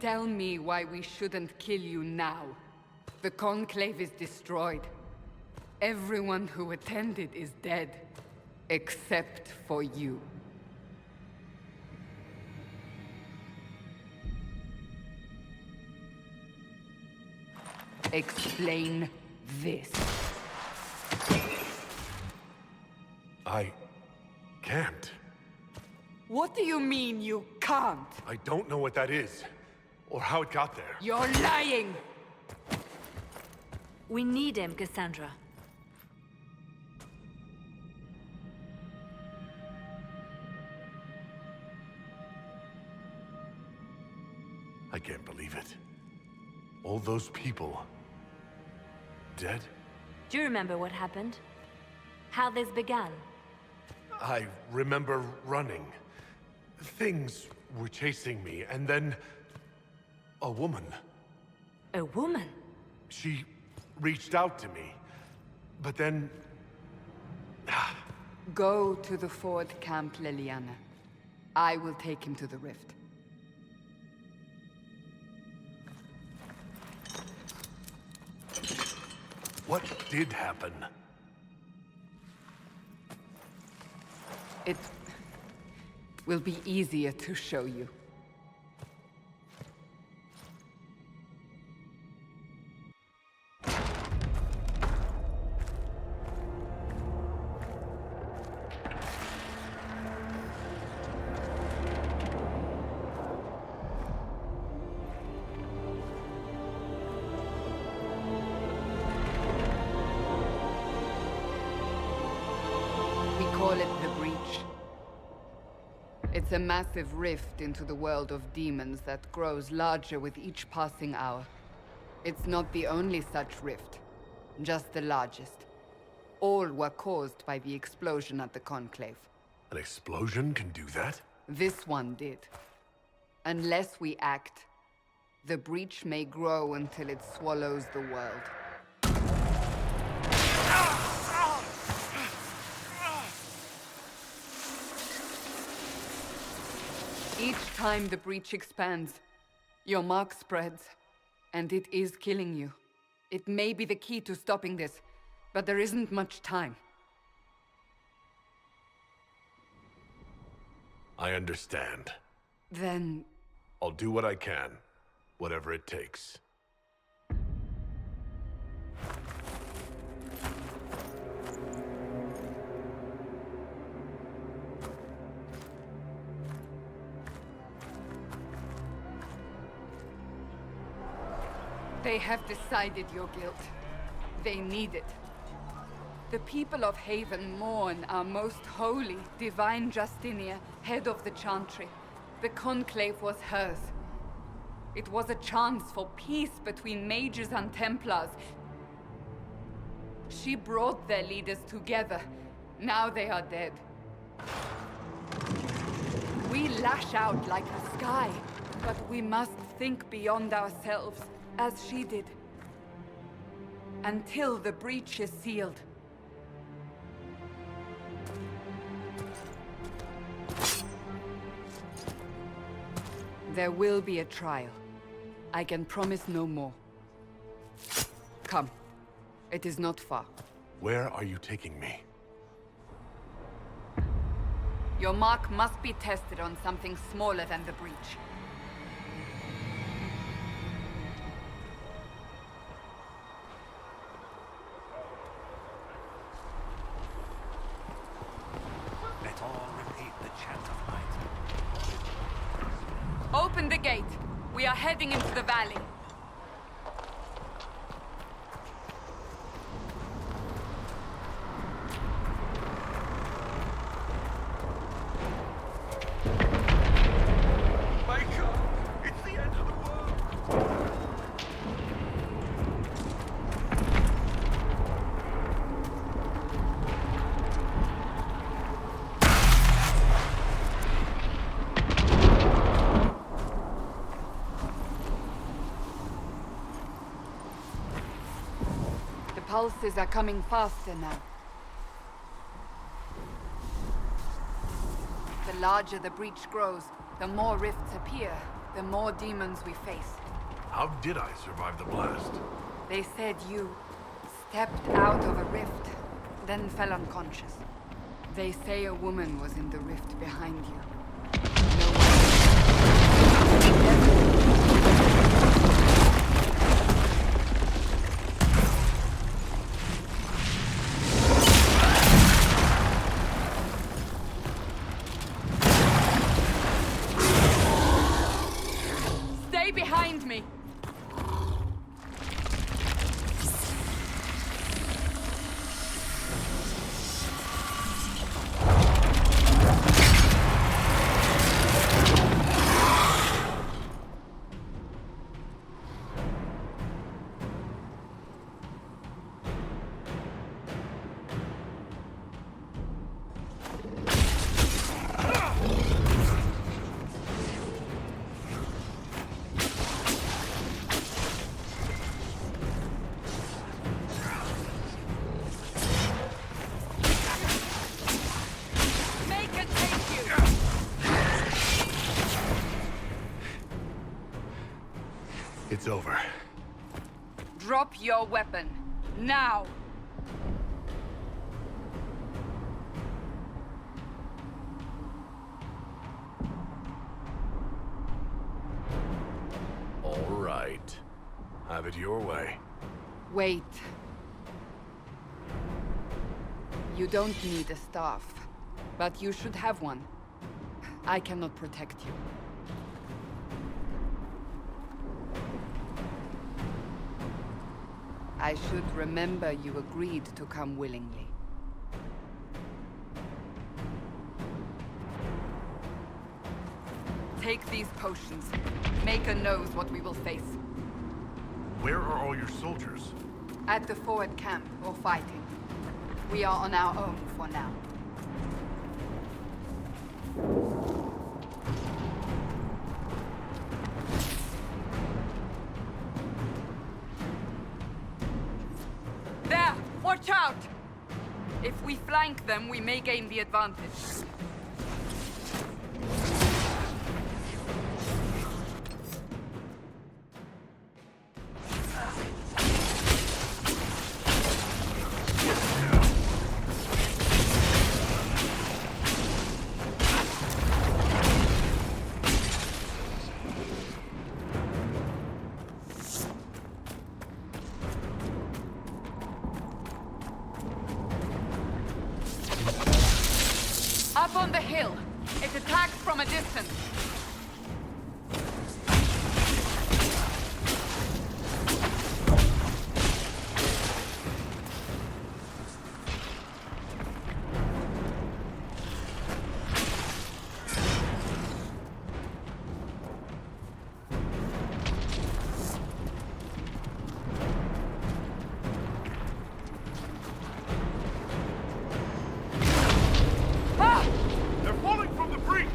tell me why we shouldn't kill you now. The Conclave is destroyed. Everyone who attended is dead. Except for you. Explain this. I can't. What do you mean you can't? I don't know what that is, or how it got there. You're lying! We need him, Cassandra. I can't believe it. All those people... dead? Do you remember what happened? How this began? I remember running. Things were chasing me, and then... a woman. A woman? She reached out to me, but then... Go to the Ford camp, Liliana. I will take him to the rift. What did happen? It will be easier to show you. Call it the Breach. It's a massive rift into the world of demons that grows larger with each passing hour. It's not the only such rift, just the largest. All were caused by the explosion at the Conclave. An explosion can do that? This one did. Unless we act, the Breach may grow until it swallows the world. Each time the Breach expands, your mark spreads, and it is killing you. It may be the key to stopping this, but there isn't much time. I understand. Then... I'll do what I can, whatever it takes. They have decided your guilt. They need it. The people of Haven mourn our most holy, divine Justinia, head of the Chantry. The Conclave was hers. It was a chance for peace between mages and Templars. She brought their leaders together. Now they are dead. We lash out like the sky, but we must think beyond ourselves, as she did. Until the Breach is sealed. There will be a trial. I can promise no more. Come. It is not far. Where are you taking me? Your mark must be tested on something smaller than the Breach. Let all repeat the chant of might. Open the gate. We are heading into the valley. Michael, it's the end of the world. The pulses are coming faster now. The larger the Breach grows, the more rifts appear. the more demons we face. How did I survive the blast? They said you stepped out of a rift, then fell unconscious. They say a woman was in the rift behind you. No one. Stay behind me! It's over. Drop your weapon. Now! All right. Have it your way. Wait. You don't need a staff, but you should have one. I cannot protect you. I should remember you agreed to come willingly. Take these potions. Maker knows what we will face. Where are all your soldiers? At the forward camp, or fighting. We are on our own for now. There! Watch out! If we flank them, we may gain the advantage. Up on the hill. It attacks from a distance. They're falling from the breach!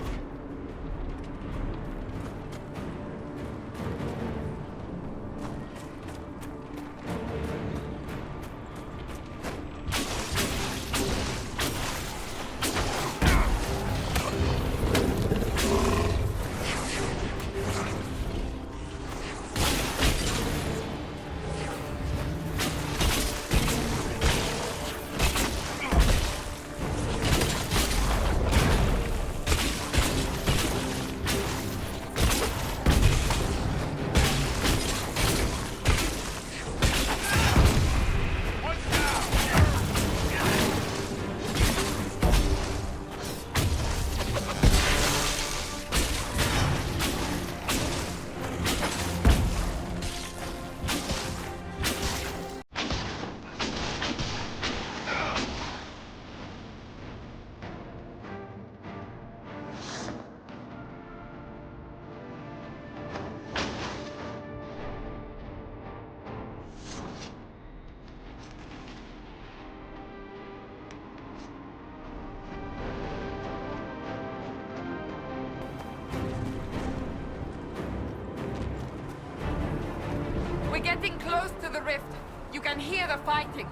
We're getting close to the rift. You can hear the fighting.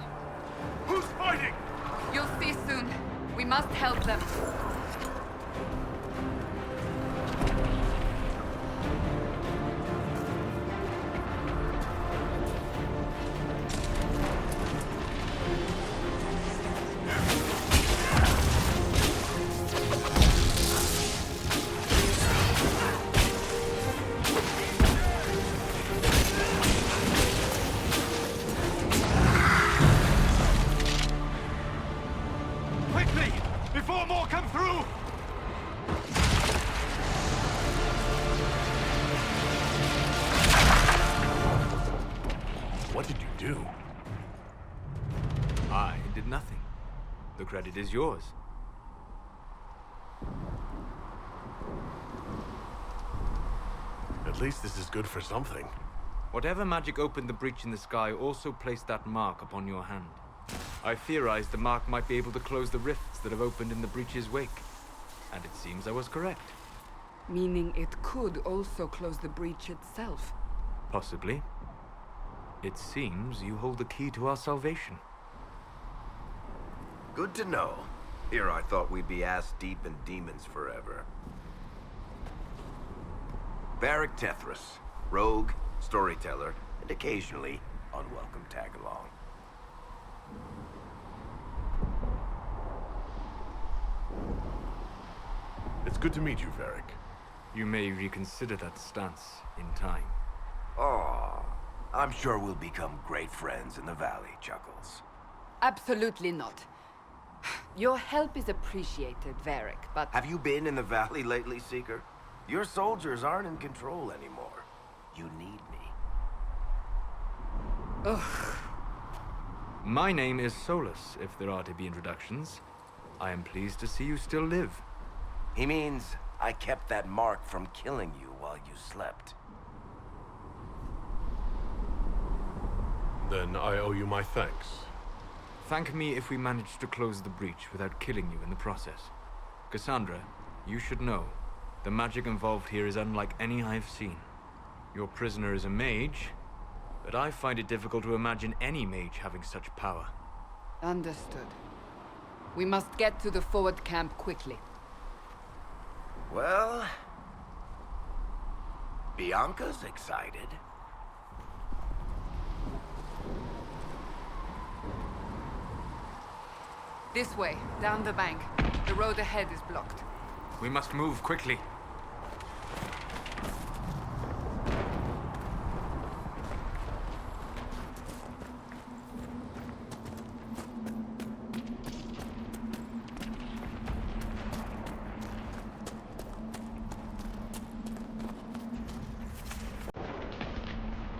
Who's fighting? You'll see soon. We must help them. credit is yours. At least this is good for something. Whatever magic opened the breach in the sky also placed that mark upon your hand. I theorized the mark might be able to close the rifts that have opened in the breach's wake. And it seems I was correct. Meaning it could also close the breach itself. Possibly. It seems you hold the key to our salvation. Good to know. Here I thought we'd be ass-deep in demons forever. Varric Tethras, rogue, storyteller, and occasionally unwelcome tag-along. It's good to meet you, Varric. You may reconsider that stance in time. Oh, I'm sure we'll become great friends in the valley, Chuckles. Absolutely not. Your help is appreciated, Varric, but... Have you been in the valley lately, Seeker? Your soldiers aren't in control anymore. You need me. Ugh. My name is Solus, if there are to be introductions. I am pleased to see you still live. He means I kept that mark from killing you while you slept. Then I owe you my thanks. Thank me if we manage to close the breach without killing you in the process. Cassandra, you should know, the magic involved here is unlike any I've seen. Your prisoner is a mage, but I find it difficult to imagine any mage having such power. Understood. We must get to the forward camp quickly. Well... Bianca's excited. This way, down the bank. The road ahead is blocked. We must move quickly.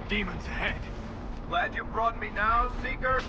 Demons ahead. Glad you brought me now, Seeker.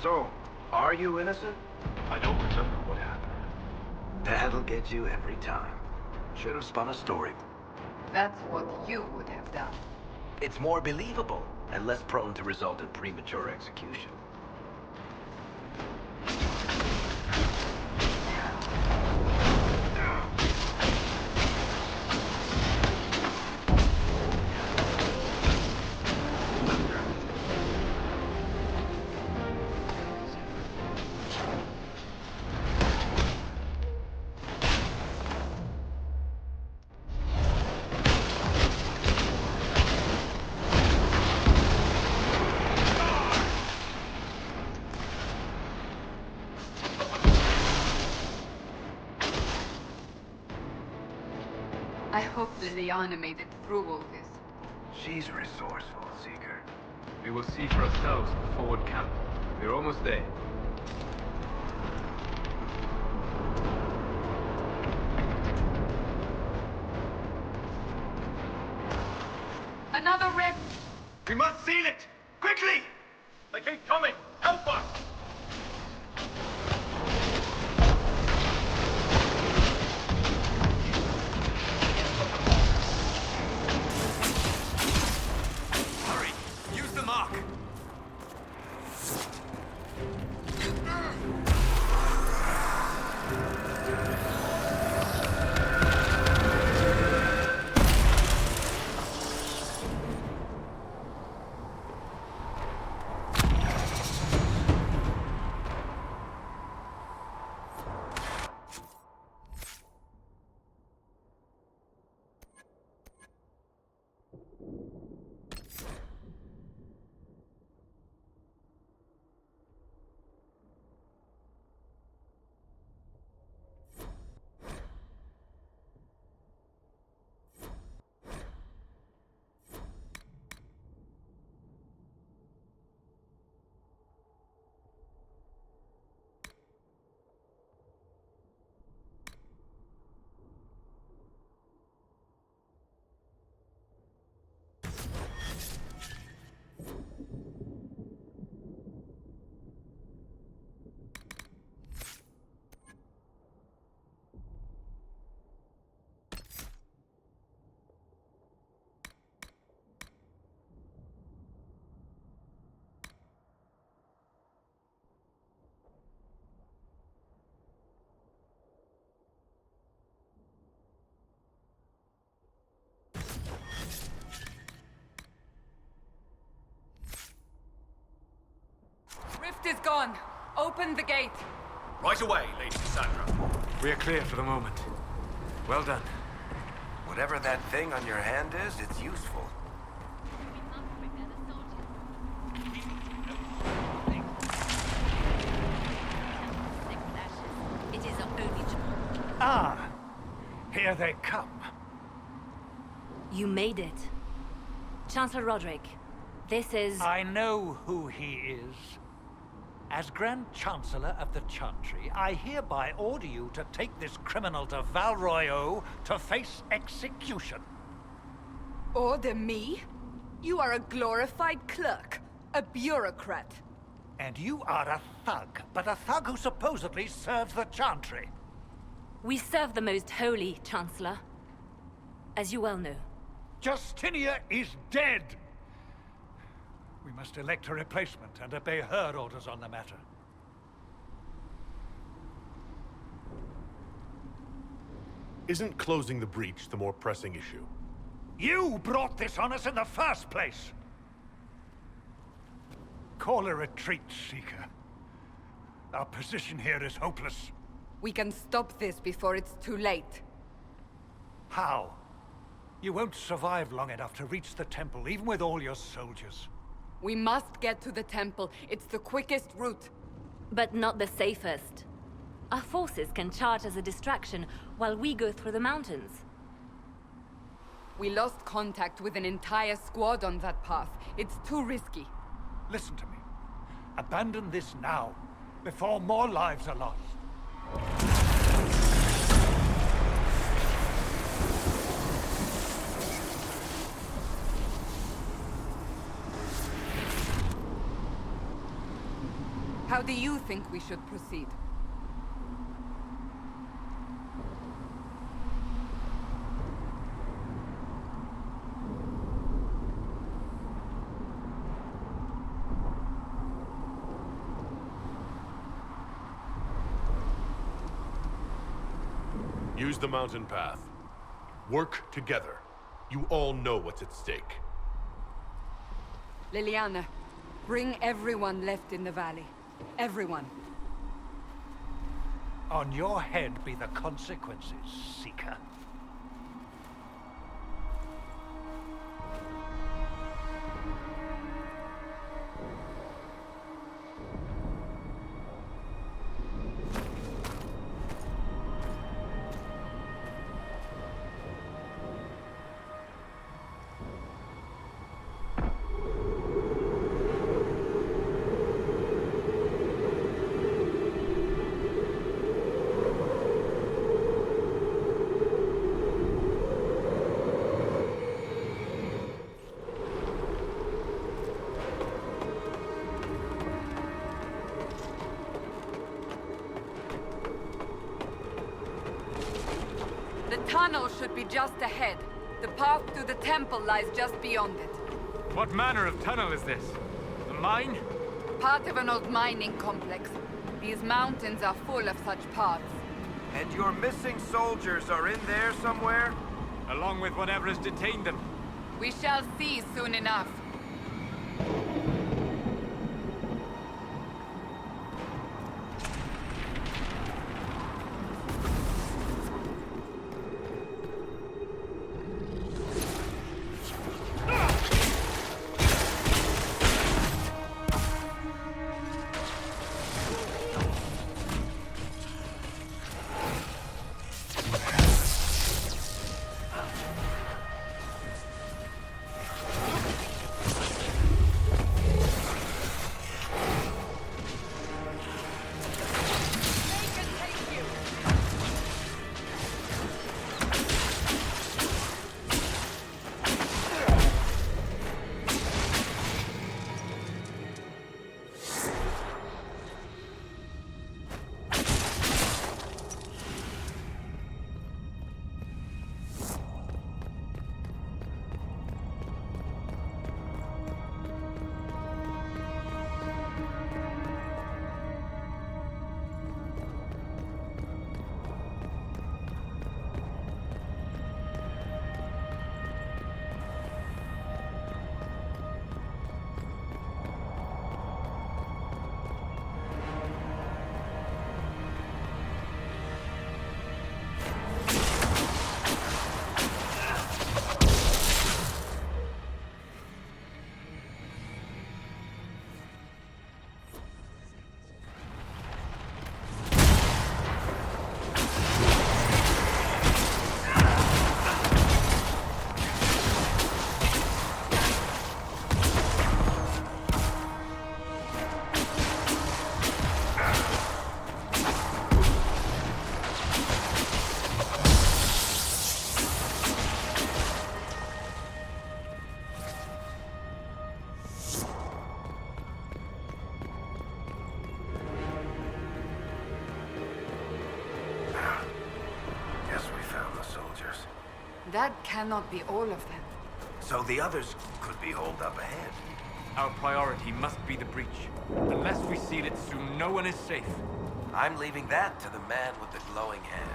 So, are you innocent? I don't remember what happened. That'll get you every time. Should have spun a story. That's what you would have done. It's more believable and less prone to result in premature execution. I hope Liliana made it through all this. She's resourceful, Seeker. We will see for ourselves at the forward camp. We're almost there. Another rift! We must seal it! Quickly! They keep coming! Help us! gone. Open the gate. Right away, Lady Cassandra. We are clear for the moment. Well done. Whatever that thing on your hand is, it's useful. It is only Ah, here they come. You made it. Chancellor Roderick, this is... I know who he is. As Grand Chancellor of the Chantry, I hereby order you to take this criminal to Val Royeaux to face execution. Order me? You are a glorified clerk. A bureaucrat. And you are a thug, but a thug who supposedly serves the Chantry. We serve the most holy, Chancellor. As you well know. Justinia is dead! We must elect a replacement and obey her orders on the matter. Isn't closing the breach the more pressing issue? You brought this on us in the first place! Call a retreat, Seeker. Our position here is hopeless. We can stop this before it's too late. How? You won't survive long enough to reach the temple, even with all your soldiers. We must get to the temple. It's the quickest route. But not the safest. Our forces can charge as a distraction while we go through the mountains. We lost contact with an entire squad on that path. It's too risky. Listen to me. Abandon this now, before more lives are lost. How do you think we should proceed? Use the mountain path. Work together. You all know what's at stake. Liliana, bring everyone left in the valley. Everyone. On your head be the consequences, Seeker. The tunnel should be just ahead. The path to the temple lies just beyond it. What manner of tunnel is this? A mine? Part of an old mining complex. These mountains are full of such paths. And your missing soldiers are in there somewhere? Along with whatever has detained them. We shall see soon enough. That cannot be all of them. So the others could be holed up ahead. Our priority must be the breach. Unless we seal it soon, no one is safe. I'm leaving that to the man with the glowing hand.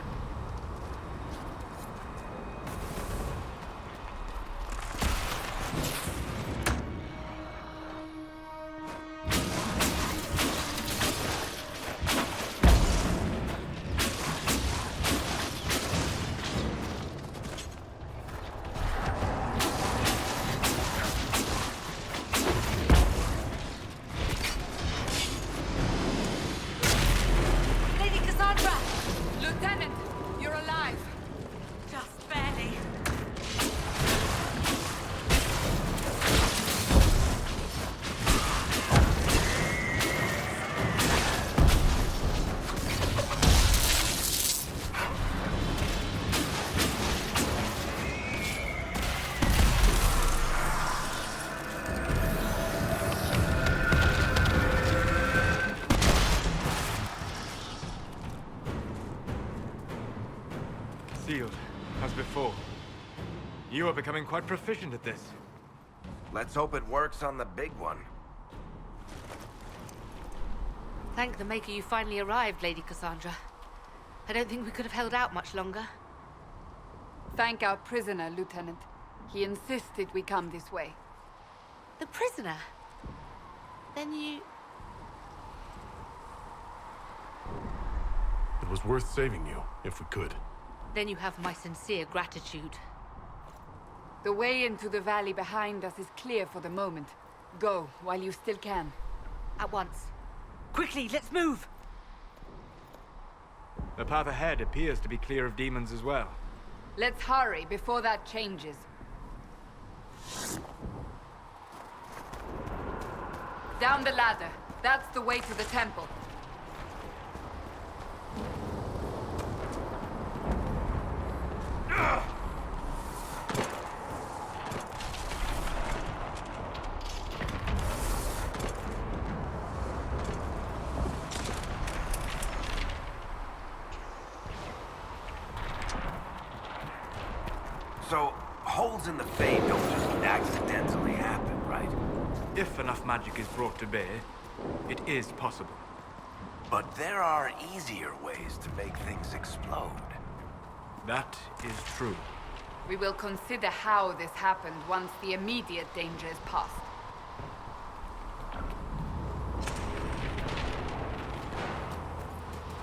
Lieutenant, you're alive. Just barely. Sealed, as before. You are becoming quite proficient at this. Let's hope it works on the big one. Thank the Maker you finally arrived, Lady Cassandra. I don't think we could have held out much longer. Thank our prisoner, Lieutenant. He insisted we come this way. The prisoner? Then you... It was worth saving you, if we could. Then you have my sincere gratitude. The way into the valley behind us is clear for the moment. Go, while you still can. At once. Quickly, let's move! The path ahead appears to be clear of demons as well. Let's hurry before that changes. Down the ladder. That's the way to the temple. So, holes in the fade don't just accidentally happen, right? If enough magic is brought to bear, it is possible. But there are easier ways to make things explode. That is true. We will consider how this happened once the immediate danger is past.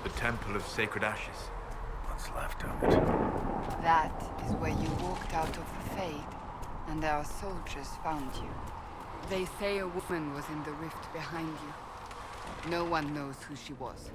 The Temple of Sacred Ashes. What's left of it? That is where you walked out of the Fade, and our soldiers found you. They say a woman was in the rift behind you. No one knows who she was.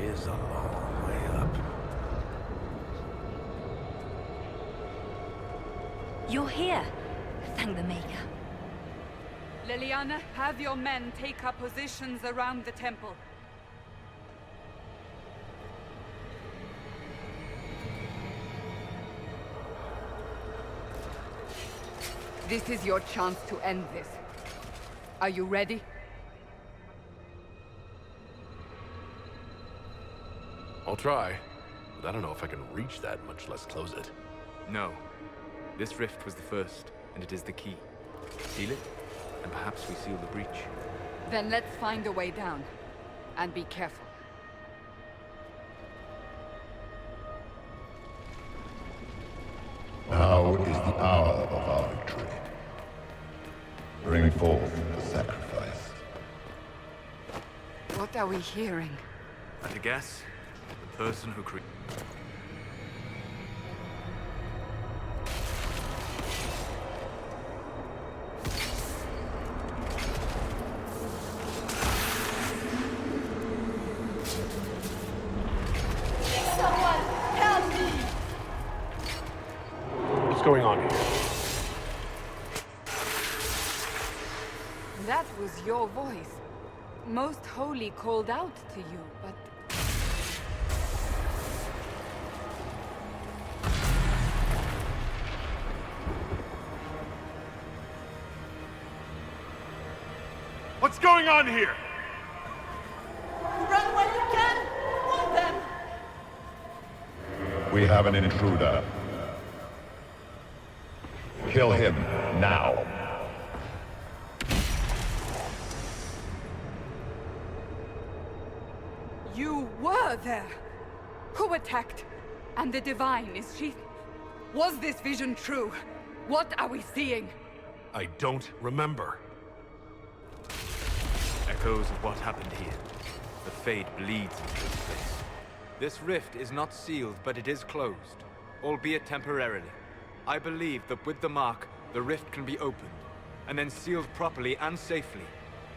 Is a long way up. You're here. Thank the Maker. Liliana, have your men take up positions around the temple. This is your chance to end this. Are you ready? I'll try, but I don't know if I can reach that, much less close it. No. This rift was the first, and it is the key. Seal it, and perhaps we seal the breach. Then let's find a way down. And be careful. Now is the hour of our victory. Bring forth the sacrifice. What are we hearing? At a guess, the person who created... on here. That was your voice. Most Holy called out to you, but... What's going on here? Run while you can! Want them! We have an intruder. Kill him now. You were there! Who attacked? And the Divine, is she... Was this vision true? What are we seeing? I don't remember. Echoes of what happened here. The fade bleeds into this place. This rift is not sealed, but it is closed, albeit temporarily. I believe that with the mark, the rift can be opened, and then sealed properly and safely.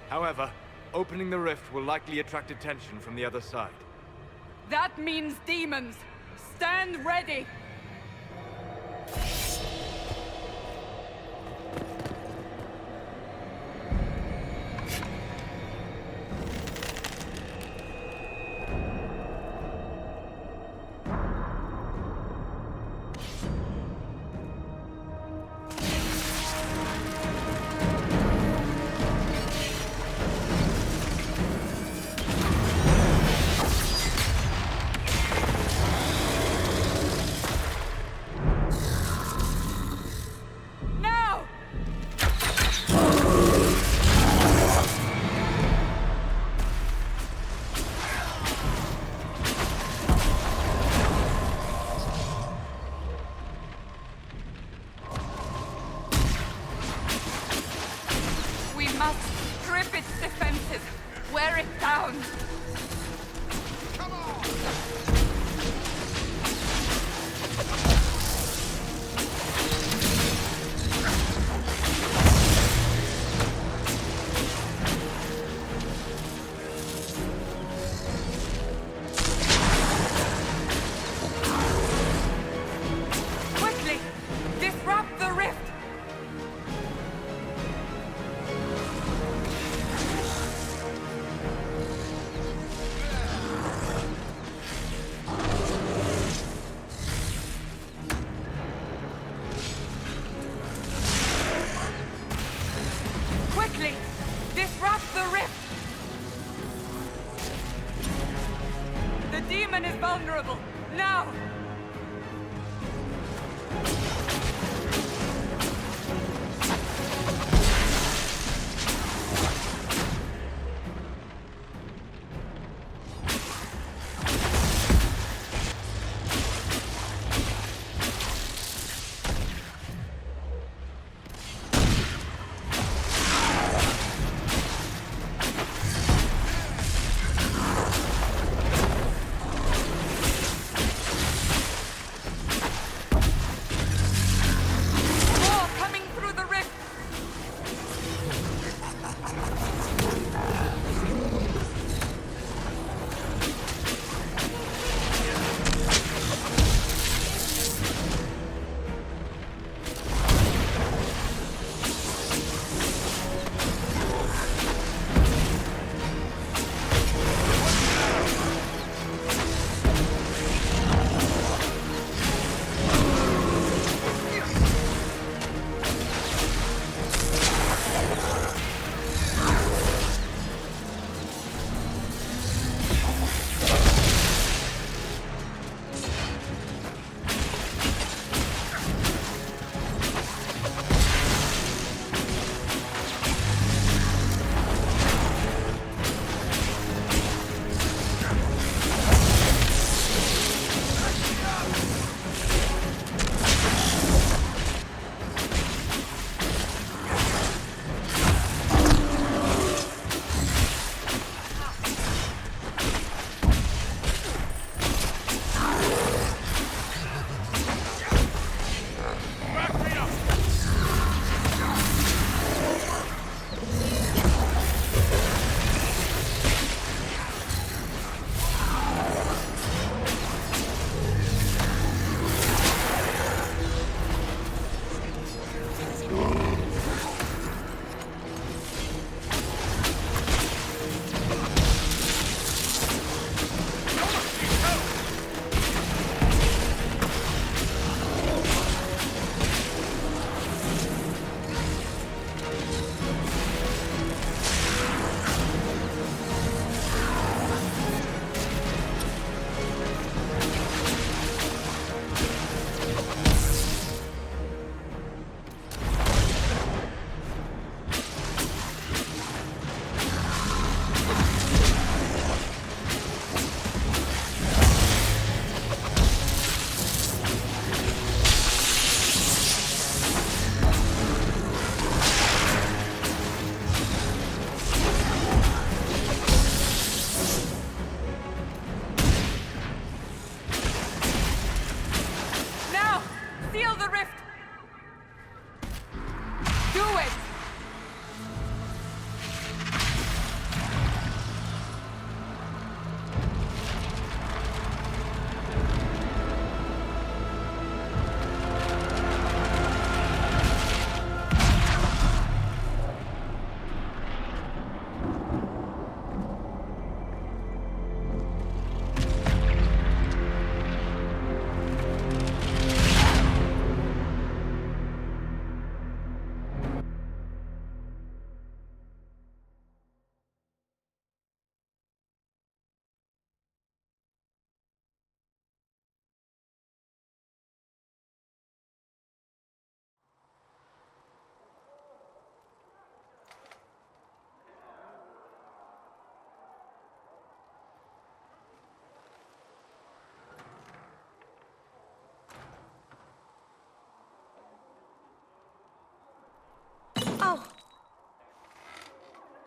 However, opening the rift will likely attract attention from the other side. That means demons! Stand ready! Vulnerable! Now!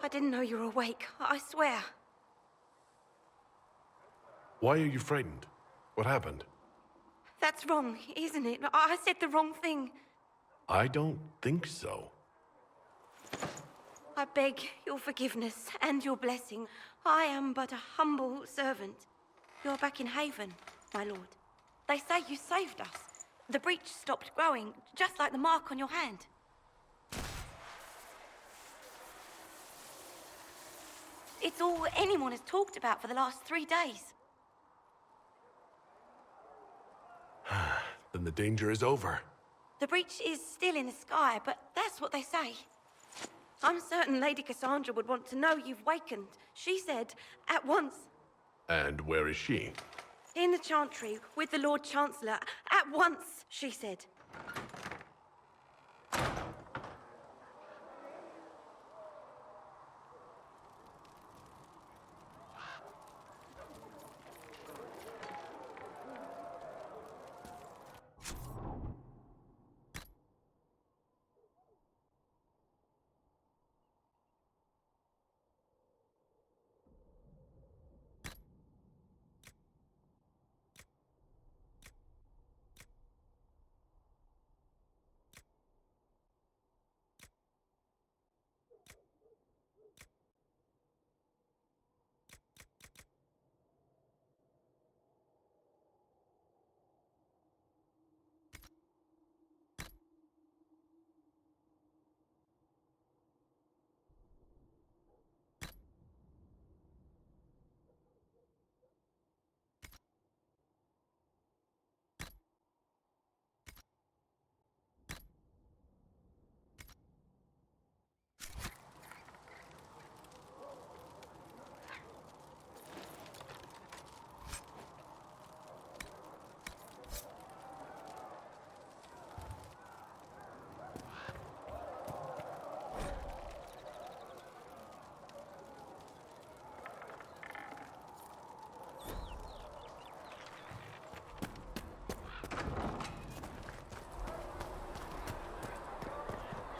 I didn't know you were awake, I swear. Why are you frightened? What happened? That's wrong, isn't it? I said the wrong thing. I don't think so. I beg your forgiveness and your blessing. I am but a humble servant. You're back in Haven, my lord. They say you saved us. The breach stopped growing, just like the mark on your hand. It's all anyone has talked about for the last 3 days. Then the danger is over. The breach is still in the sky, but that's what they say. I'm certain Lady Cassandra would want to know you've wakened. She said, at once. And where is she? In the Chantry, with the Lord Chancellor. At once, she said.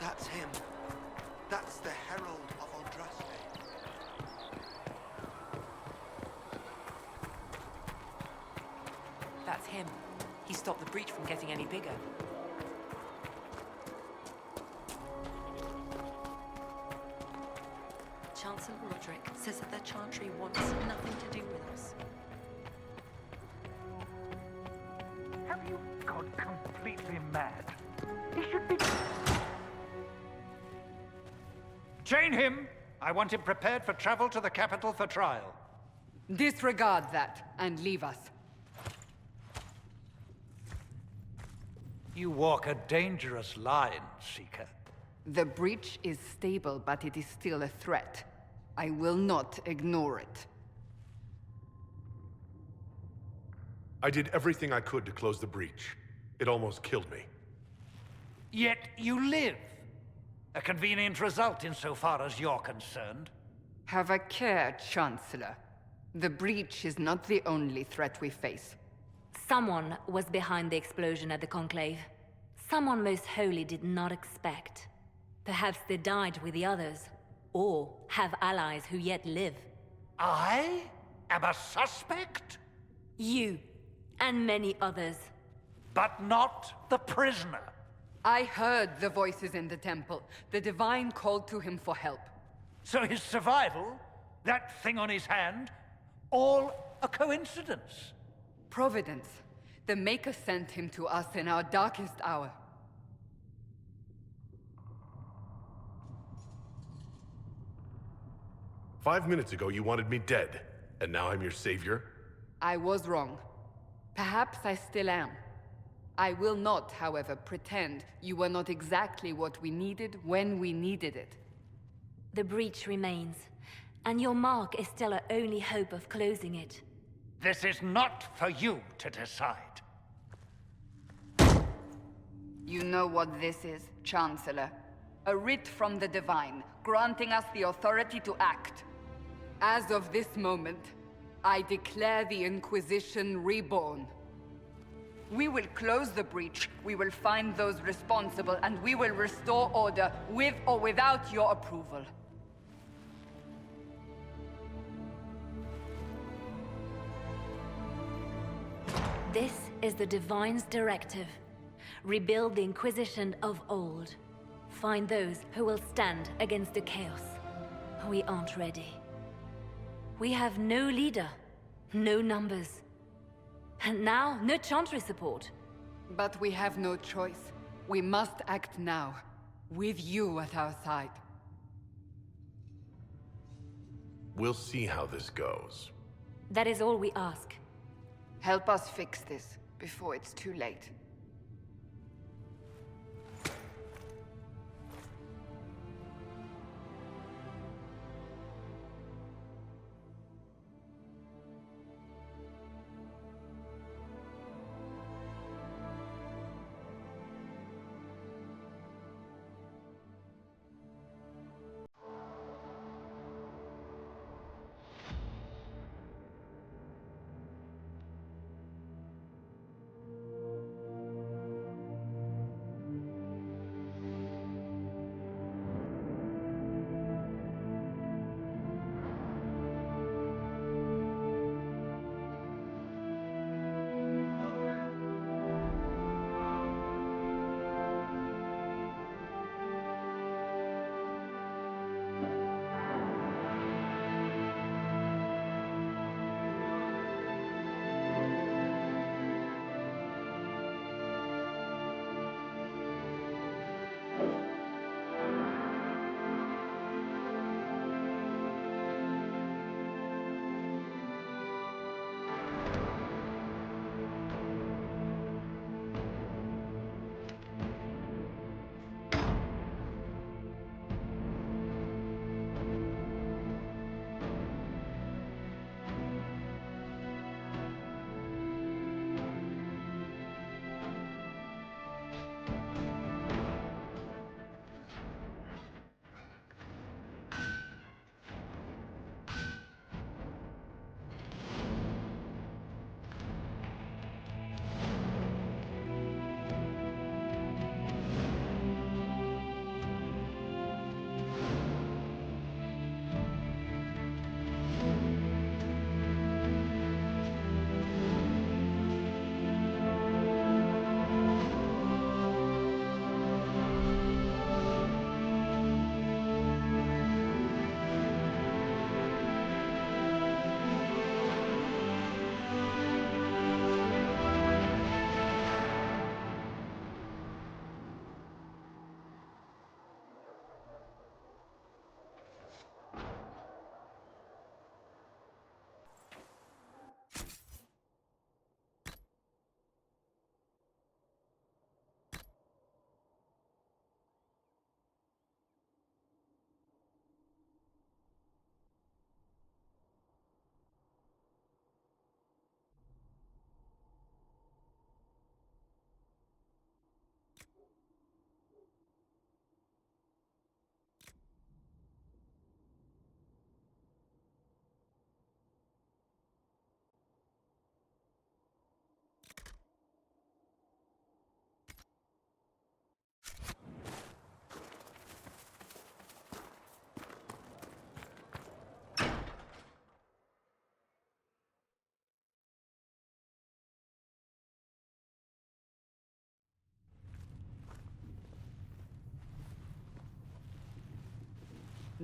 That's him. That's the Herald of Andraste. That's him. He stopped the breach from getting any bigger. Chancellor Roderick says that the Chantry wants nothing to do with us. Have you gone completely mad? He should be... Chain him! I want him prepared for travel to the capital for trial. Disregard that and leave us. You walk a dangerous line, Seeker. The breach is stable, but it is still a threat. I will not ignore it. I did everything I could to close the breach. It almost killed me. Yet you live. A convenient result insofar as you're concerned. Have a care, Chancellor. The breach is not the only threat we face. Someone was behind the explosion at the Conclave. Someone Most Holy did not expect. Perhaps they died with the others, or have allies who yet live. I am a suspect? You, and many others. But not the prisoner. I heard the voices in the temple. The Divine called to him for help. So his survival, that thing on his hand, all a coincidence? Providence. The Maker sent him to us in our darkest hour. "5 minutes ago you wanted me dead, and now I'm your savior?" I was wrong. Perhaps I still am. I will not, however, pretend you were not exactly what we needed when we needed it. The breach remains, and your mark is still our only hope of closing it. This is not for you to decide. You know what this is, Chancellor. A writ from the Divine, granting us the authority to act. As of this moment, I declare the Inquisition reborn. We will close the breach, we will find those responsible, and we will restore order with or without your approval. This is the Divine's directive. Rebuild the Inquisition of old. Find those who will stand against the chaos. We aren't ready. We have no leader, no numbers. And now, no Chantry support. But we have no choice. We must act now, with you at our side. We'll see how this goes. That is all we ask. Help us fix this, before it's too late.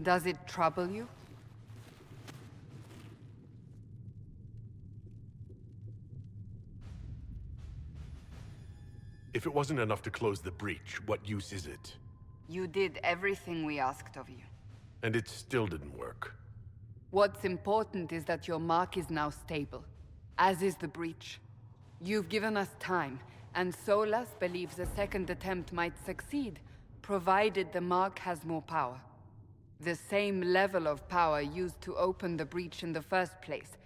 Does it trouble you? If it wasn't enough to close the breach, what use is it? You did everything we asked of you. And it still didn't work. What's important is that your mark is now stable, as is the breach. You've given us time, and Solas believes a second attempt might succeed, provided the mark has more power. The same level of power used to open the breach in the first place.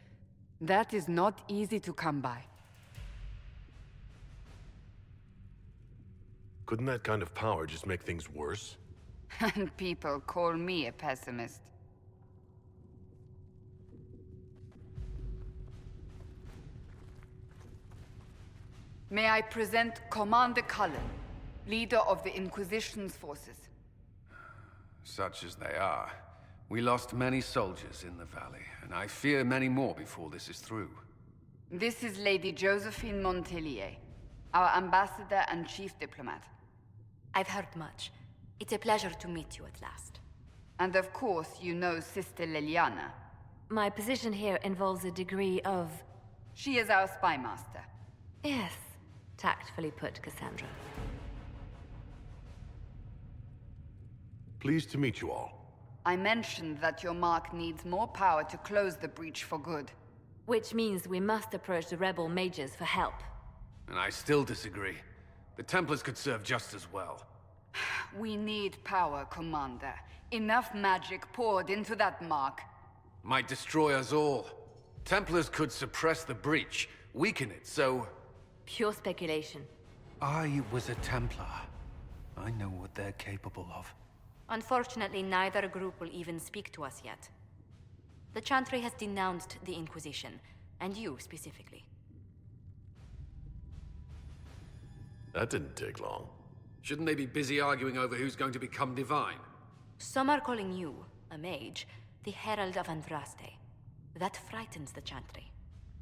That is not easy to come by. Couldn't that kind of power just make things worse? And people call me a pessimist. May I present Commander Cullen, leader of the Inquisition's forces. Such as they are. We lost many soldiers in the valley, and I fear many more before this is through. This is Lady Josephine Montelier, our ambassador and chief diplomat. I've heard much. It's a pleasure to meet you at last. And of course, you know Sister Liliana. My position here involves a degree of... She is our spy master. Yes, tactfully put, Cassandra. Pleased to meet you all. I mentioned that your mark needs more power to close the breach for good. Which means we must approach the rebel mages for help. And I still disagree. The Templars could serve just as well. We need power, Commander. Enough magic poured into that mark. Might destroy us all. Templars could suppress the breach, weaken it, so... Pure speculation. I was a Templar. I know what they're capable of. Unfortunately, neither group will even speak to us yet. The Chantry has denounced the Inquisition, and you specifically. That didn't take long. Shouldn't they be busy arguing over who's going to become divine? Some are calling you, a mage, the Herald of Andraste. That frightens the Chantry.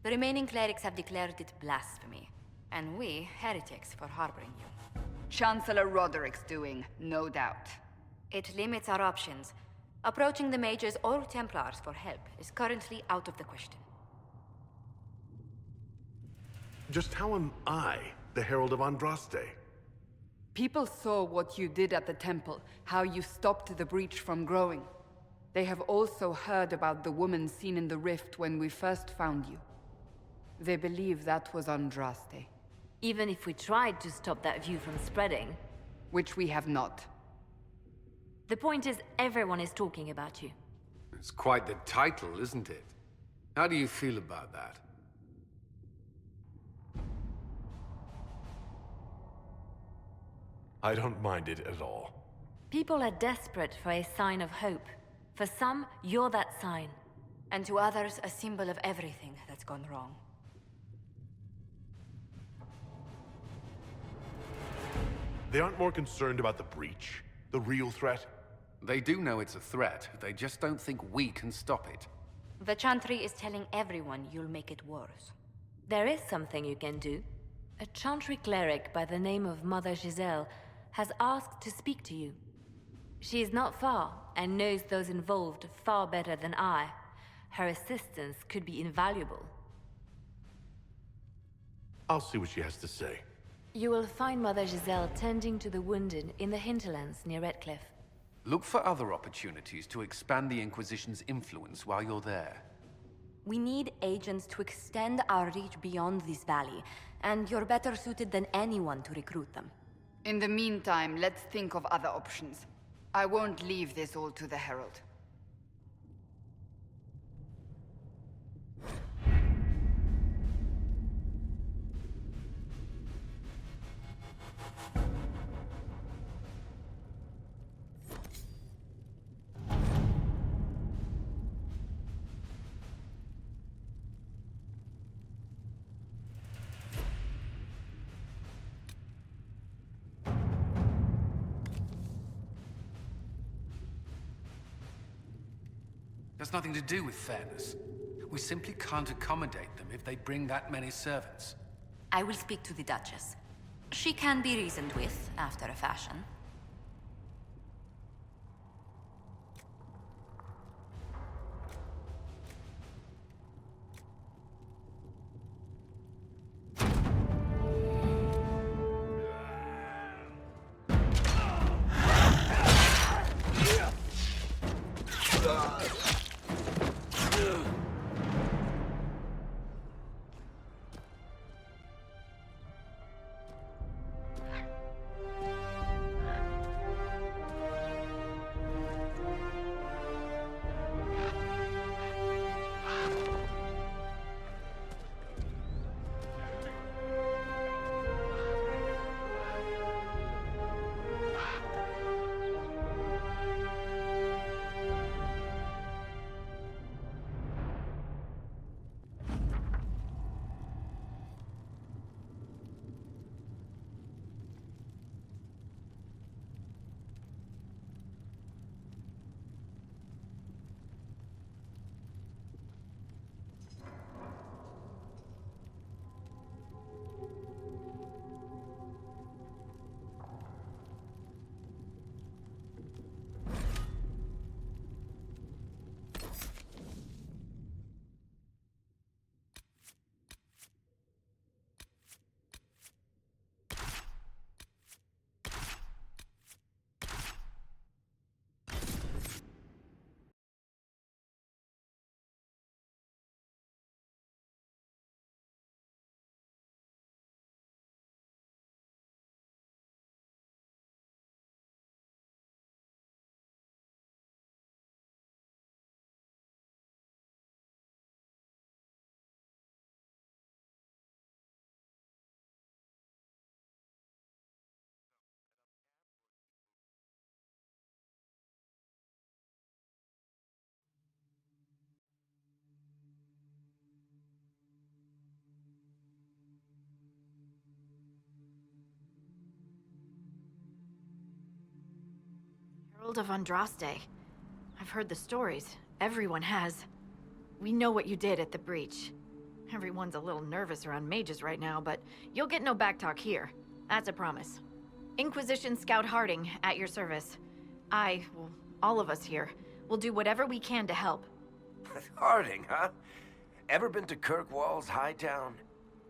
The remaining clerics have declared it blasphemy, and we, heretics, for harboring you. Chancellor Roderick's doing, no doubt. It limits our options. Approaching the mages or Templars for help is currently out of the question. Just how am I the Herald of Andraste? People saw what you did at the temple, how you stopped the breach from growing. They have also heard about the woman seen in the rift when we first found you. They believe that was Andraste. Even if we tried to stop that view from spreading... Which we have not. The point is, everyone is talking about you. It's quite the title, isn't it? How do you feel about that? I don't mind it at all. People are desperate for a sign of hope. For some, you're that sign. And to others, a symbol of everything that's gone wrong. They aren't more concerned about the breach, the real threat? They do know it's a threat. They just don't think we can stop it. The Chantry is telling everyone you'll make it worse. There is something you can do. A Chantry cleric by the name of Mother Giselle has asked to speak to you. She is not far and knows those involved far better than I. Her assistance could be invaluable. I'll see what she has to say. You will find Mother Giselle tending to the wounded in the hinterlands near Redcliffe. Look for other opportunities to expand the Inquisition's influence while you're there. We need agents to extend our reach beyond this valley, and you're better suited than anyone to recruit them. In the meantime, let's think of other options. I won't leave this all to the Herald. Has nothing to do with fairness. We simply can't accommodate them if they bring that many servants. I will speak to the Duchess. She can be reasoned with, after a fashion. Herald of Andraste. I've heard the stories. Everyone has. We know what you did at the breach. Everyone's a little nervous around mages right now, but you'll get no backtalk here. That's a promise. Inquisition Scout Harding, at your service. Well, all of us here, will do whatever we can to help. Harding, huh? Ever been to Kirkwall's Hightown?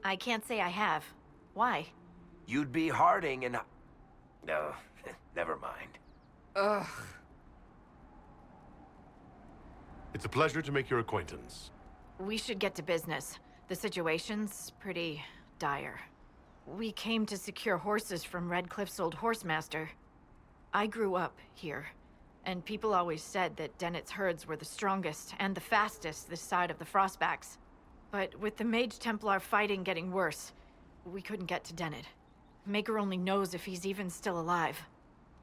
I can't say I have. Why? You'd be Harding and... No, never mind. Ugh. It's a pleasure to make your acquaintance. We should get to business. The situation's pretty dire. We came to secure horses from Redcliffe's old horsemaster. I grew up here, and people always said that Dennett's herds were the strongest and the fastest this side of the Frostbacks. But with the Mage Templar fighting getting worse, we couldn't get to Dennett. Maker only knows if he's even still alive.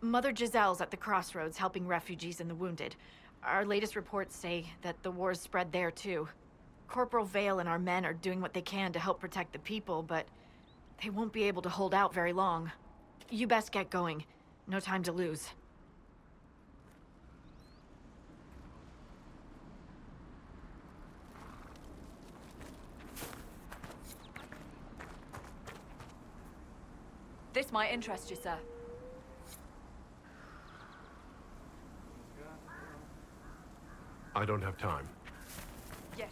Mother Giselle's at the crossroads helping refugees and the wounded. Our latest reports say that the war's spread there too. Corporal Vale and our men are doing what they can to help protect the people, but they won't be able to hold out very long. You best get going. No time to lose. This might interest you, sir. I don't have time. Yes.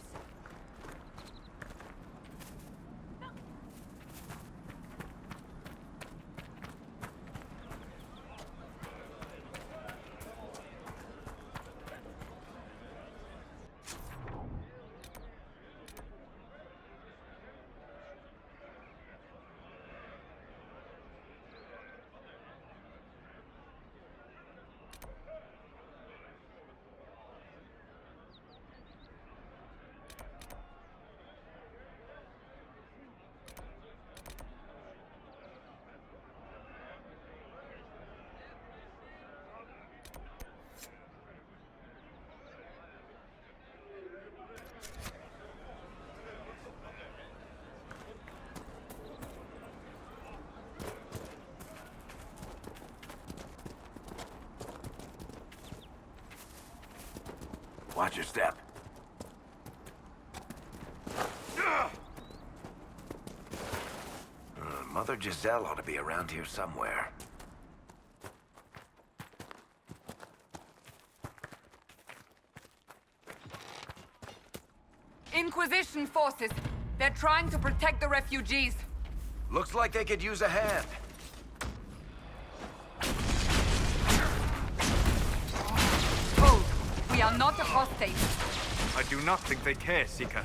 Watch your step. Mother Giselle ought to be around here somewhere. Inquisition forces. They're trying to protect the refugees. Looks like they could use a hand. Hold. We are not apostates. I do not think they care, Seeker.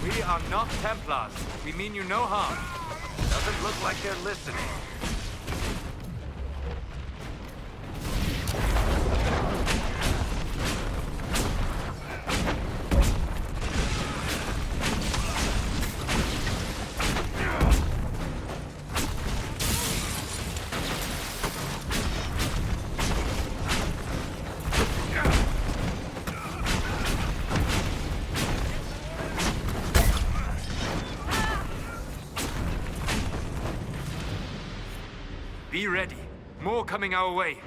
We are not Templars. We mean you no harm. Doesn't look like they're listening. Be ready. More coming our way.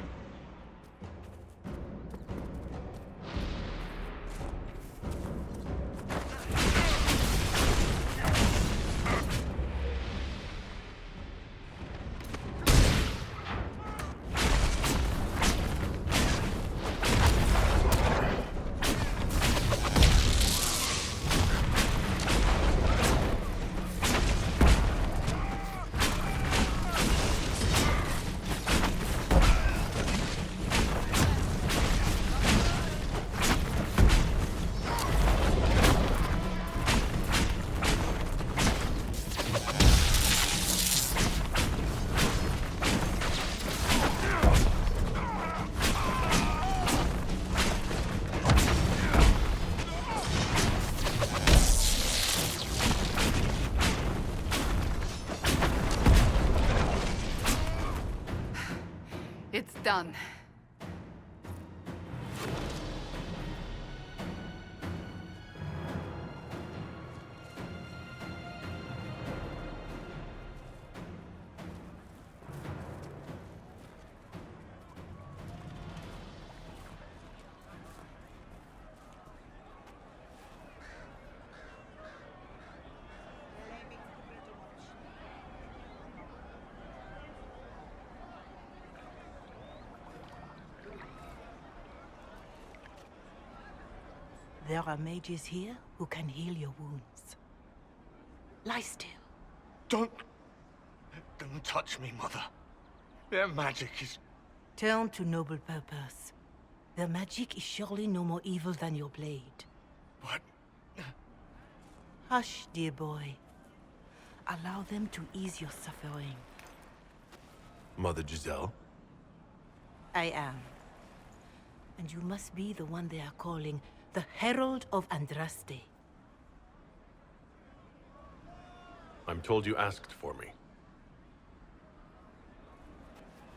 done. There are mages here who can heal your wounds. Lie still. Don't touch me, Mother. Their magic is... Turn to noble purpose. Their magic is surely no more evil than your blade. What? Hush, dear boy. Allow them to ease your suffering. Mother Giselle? I am. And you must be the one they are calling the Herald of Andraste. I'm told you asked for me.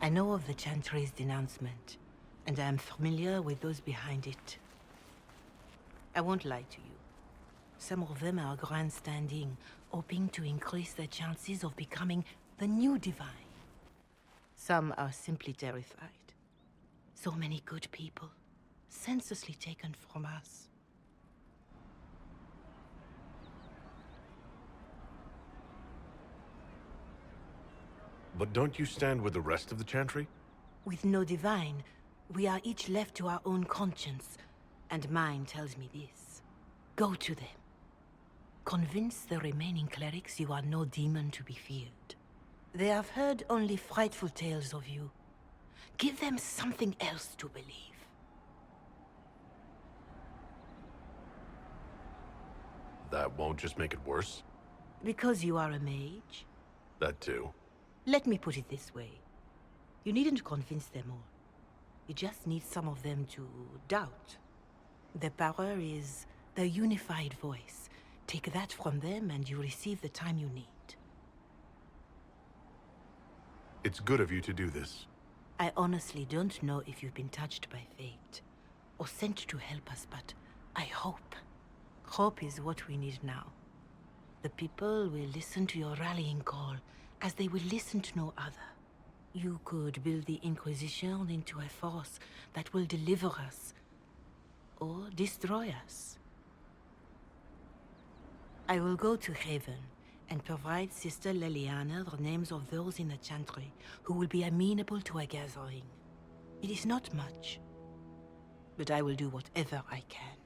I know of the Chantry's denouncement, and I am familiar with those behind it. I won't lie to you. Some of them are grandstanding, hoping to increase their chances of becoming the new divine. Some are simply terrified. So many good people, senselessly taken from us. But don't you stand with the rest of the Chantry? With no divine, we are each left to our own conscience, and mine tells me this. Go to them. Convince the remaining clerics you are no demon to be feared. They have heard only frightful tales of you. Give them something else to believe. That won't just make it worse? Because you are a mage? That too. Let me put it this way. You needn't convince them all. You just need some of them to doubt. Their power is their unified voice. Take that from them and you receive the time you need. It's good of you to do this. I honestly don't know if you've been touched by fate, or sent to help us, but I hope. Hope is what we need now. The people will listen to your rallying call, as they will listen to no other. You could build the Inquisition into a force that will deliver us, or destroy us. I will go to Haven, and provide Sister Leliana the names of those in the Chantry who will be amenable to a gathering. It is not much, but I will do whatever I can.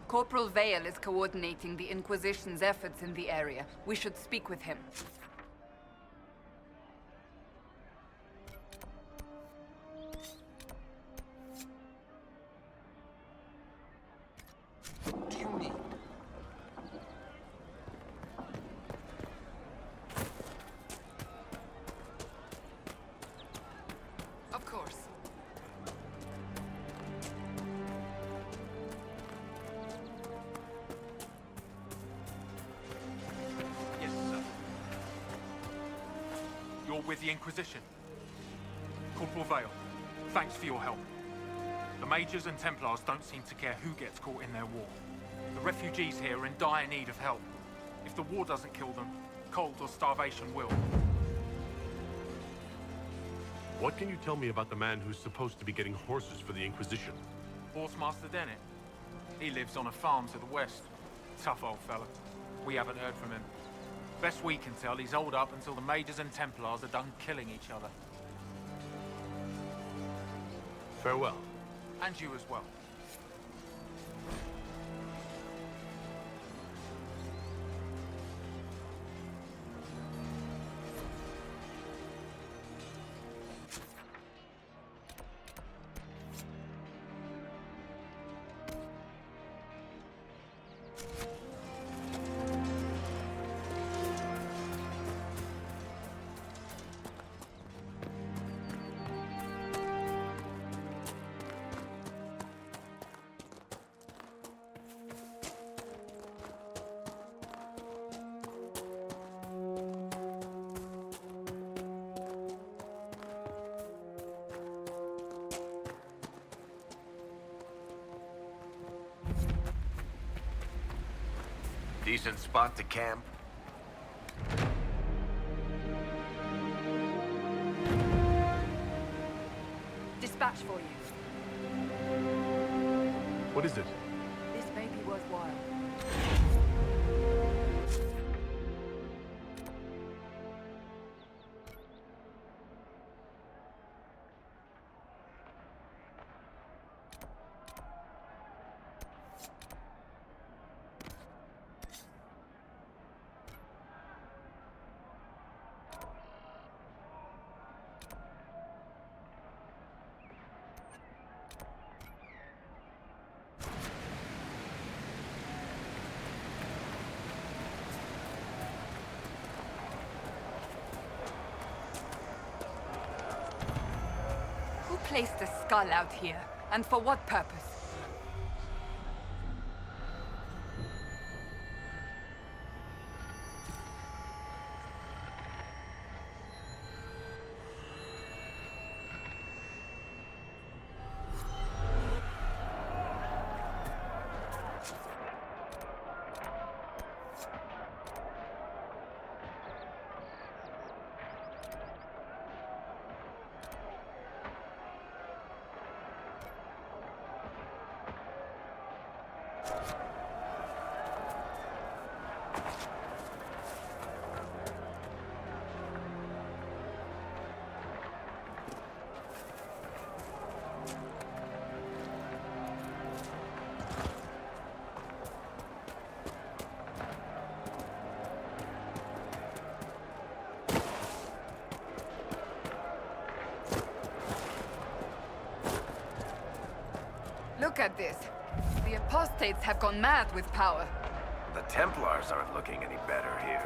Corporal Vale is coordinating the Inquisition's efforts in the area. We should speak with him. What do you need? Of course. Yes, sir. You're with the Inquisition. Corporal Vale, thanks for your help. The Mages and Templars don't seem to care who gets caught in their war. The refugees here are in dire need of help. If the war doesn't kill them, cold or starvation will. What can you tell me about the man who's supposed to be getting horses for the Inquisition? Horsemaster Dennett. He lives on a farm to the west. Tough old fella. We haven't heard from him. Best we can tell, he's holed up until the Mages and Templars are done killing each other. Farewell. And you as well. Decent spot to camp? Dispatch for you. What is it? This may be worthwhile. Who placed a skull out here? And for what purpose? Look at this. The apostates have gone mad with power. The Templars aren't looking any better here.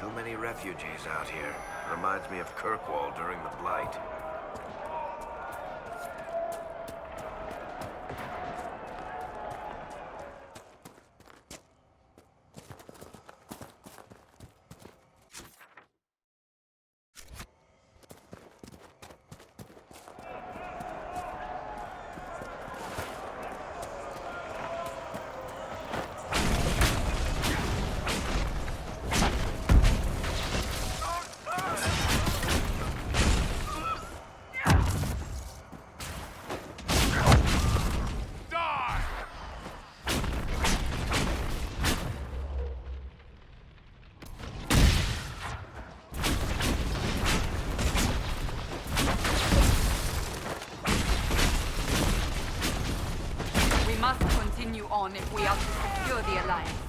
Too many refugees out here. Reminds me of Kirkwall during the Blight. on if we are to secure the Alliance.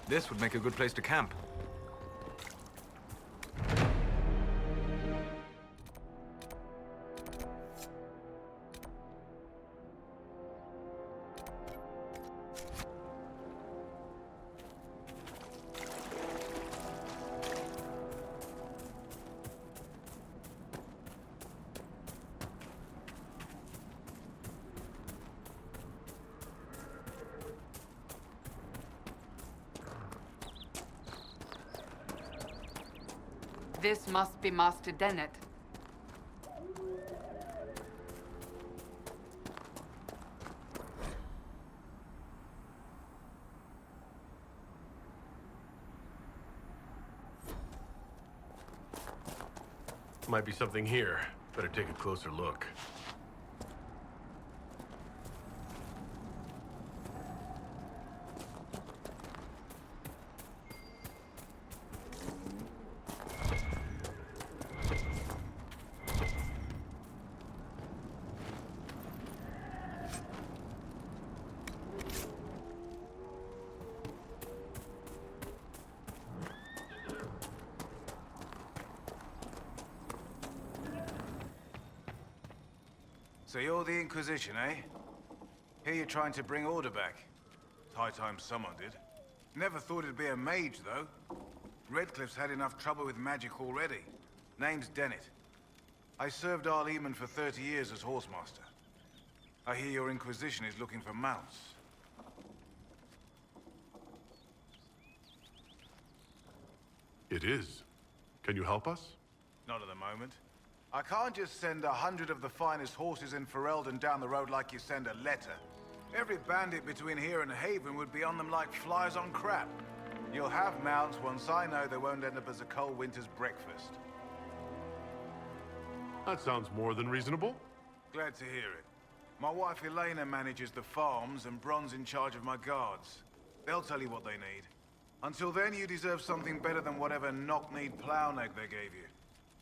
This would make a good place to camp. This must be Master Dennett. Might be something here. Better take a closer look. So you're the Inquisition, eh? Here you're trying to bring order back. It's high time someone did. Never thought it'd be a mage, though. Redcliffe's had enough trouble with magic already. Name's Dennett. I served Arleman for 30 years as horsemaster. I hear your Inquisition is looking for mounts. It is. Can you help us? Not at the moment. I can't just send 100 of the finest horses in Ferelden down the road like you send a letter. Every bandit between here and Haven would be on them like flies on crap. You'll have mounts once I know they won't end up as a cold winter's breakfast. That sounds more than reasonable. Glad to hear it. My wife Elena manages the farms and Bron's in charge of my guards. They'll tell you what they need. Until then, you deserve something better than whatever knock-kneed plow neck they gave you.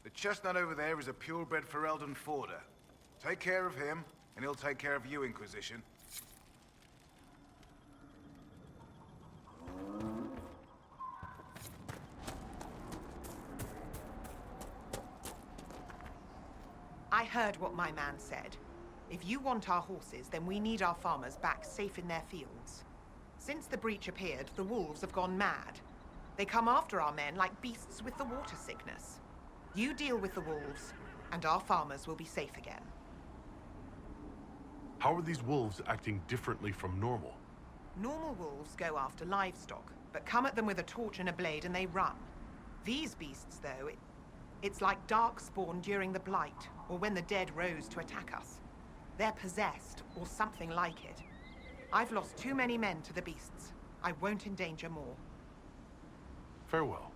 The chestnut over there is a purebred Ferelden forder. Take care of him, and he'll take care of you, Inquisition. I heard what my man said. If you want our horses, then we need our farmers back safe in their fields. Since the breach appeared, the wolves have gone mad. They come after our men like beasts with the water sickness. You deal with the wolves, and our farmers will be safe again. How are these wolves acting differently from normal? Normal wolves go after livestock, but come at them with a torch and a blade and they run. These beasts, though, it's like darkspawn during the Blight, or when the dead rose to attack us. They're possessed, or something like it. I've lost too many men to the beasts. I won't endanger more. Farewell.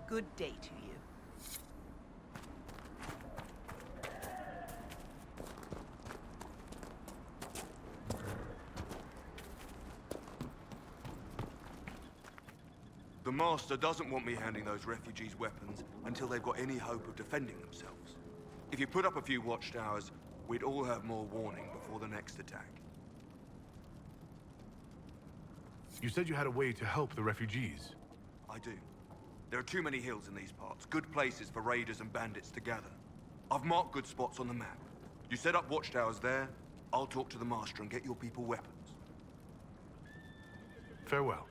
Good day to you. The Master doesn't want me handing those refugees weapons until they've got any hope of defending themselves. If you put up a few watchtowers, we'd all have more warning before the next attack. You said you had a way to help the refugees. I do. There are too many hills in these parts, good places for raiders and bandits to gather. I've marked good spots on the map. You set up watchtowers there, I'll talk to the Master and get your people weapons. Farewell.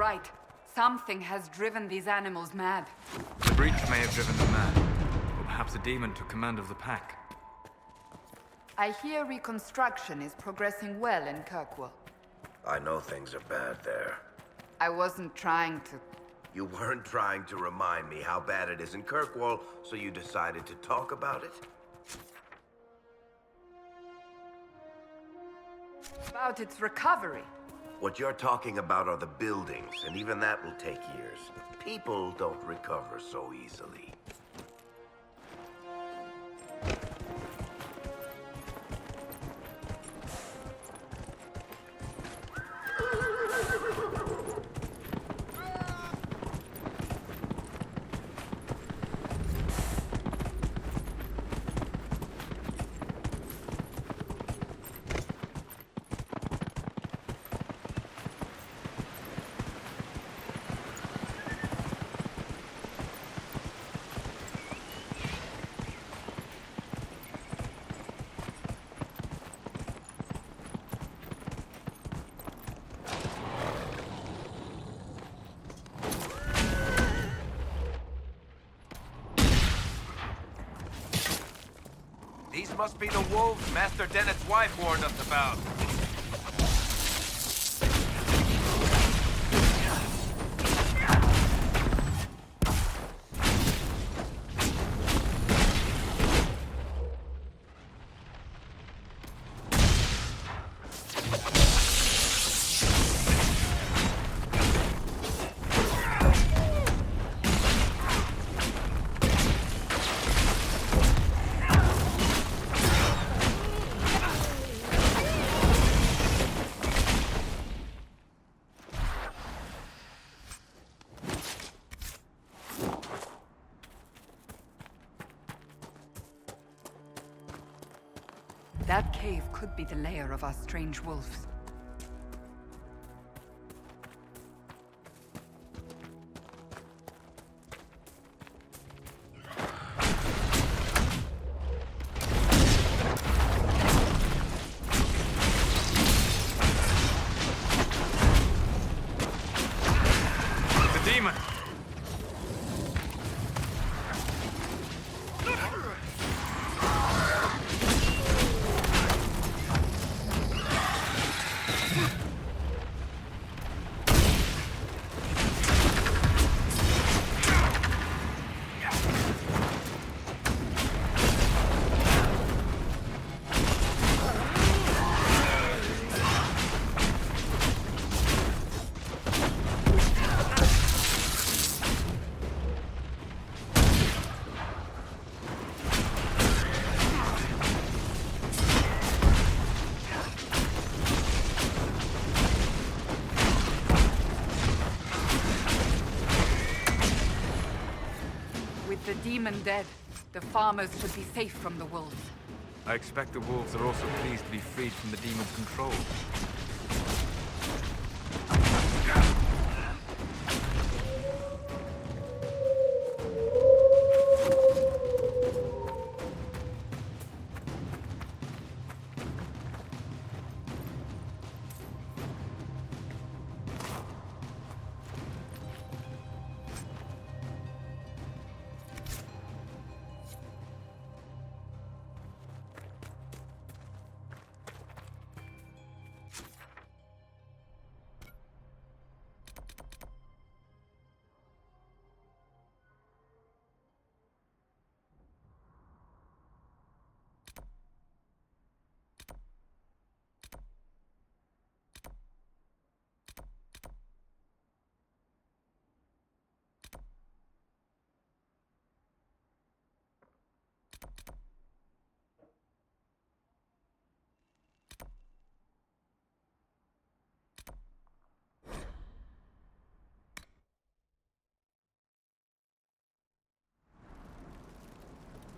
right. Something has driven these animals mad. The breach may have driven them mad. Or perhaps a demon took command of the pack. I hear reconstruction is progressing well in Kirkwall. I know things are bad there. I wasn't trying to... You weren't trying to remind me how bad it is in Kirkwall, so you decided to talk about it? About its recovery. What you're talking about are the buildings, and even that will take years. People don't recover so easily. These must be the wolves Master Dennett's wife warned us about. That cave could be the lair of our strange wolves. The demon! With the demon dead, the farmers should be safe from the wolves. I expect the wolves are also pleased to be freed from the demon's control.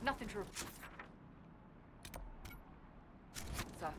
Nothing to... Sir.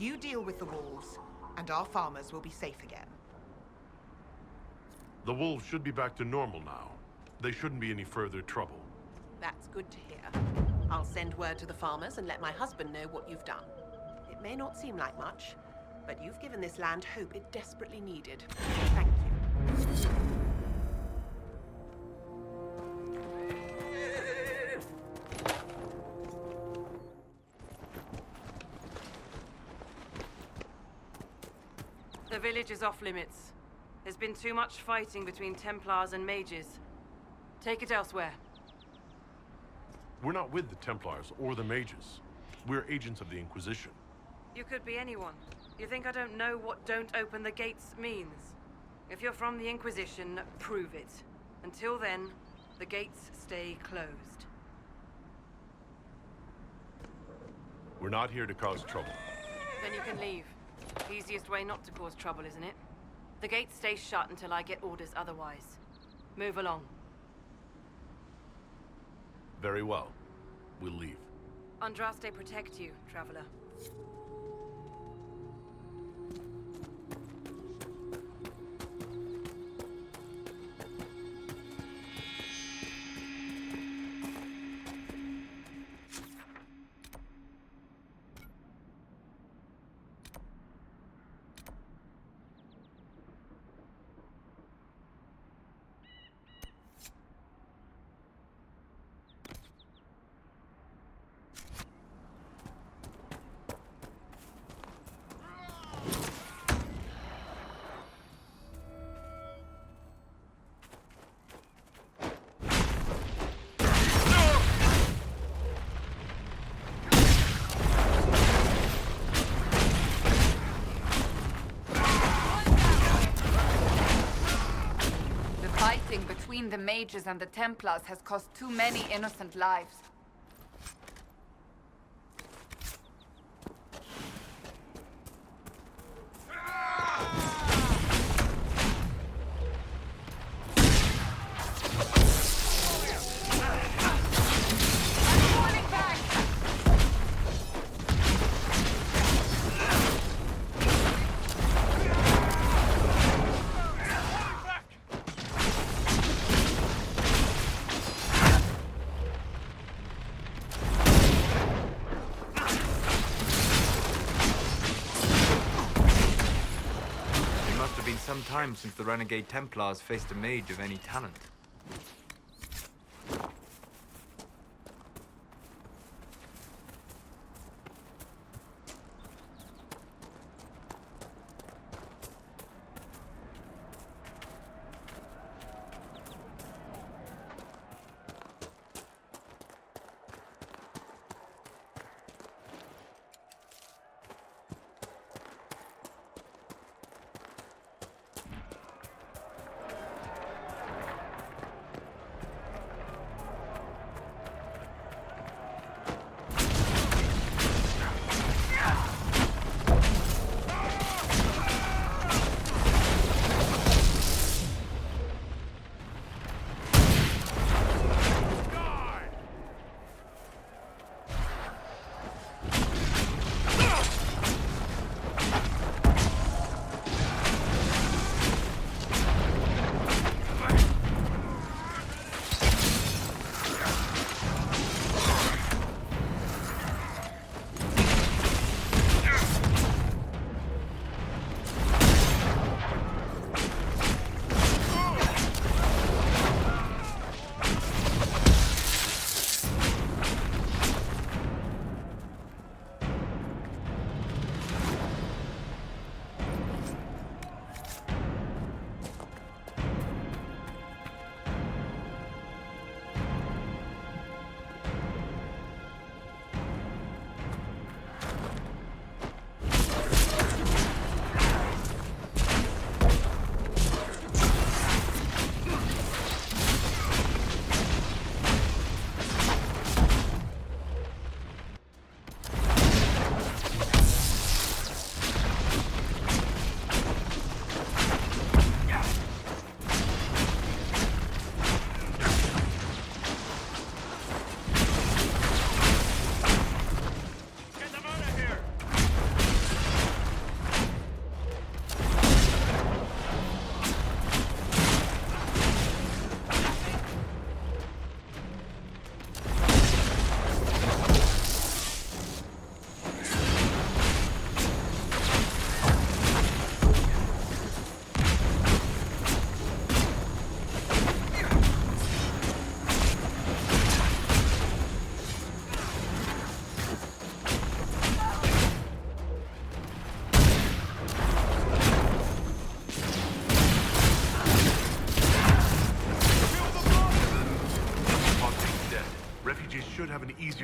You deal with the wolves, and our farmers will be safe again. The wolves should be back to normal now. They shouldn't be any further trouble. That's good to hear. I'll send word to the farmers and let my husband know what you've done. It may not seem like much, but you've given this land hope it desperately needed. Thank you. The village is off limits. There's been too much fighting between Templars and mages. Take it elsewhere. We're not with the Templars or the mages. We're agents of the Inquisition. You could be anyone. You think I don't know what "don't open the gates" means? If you're from the Inquisition, prove it. Until then, the gates stay closed. We're not here to cause trouble. Then you can leave. Easiest way not to cause trouble, isn't it? The gates stay shut until I get orders otherwise. Move along. Very well. We'll leave. Andraste protect you, traveler. Between the mages and the Templars has cost too many innocent lives. Some time since the renegade Templars faced a mage of any talent.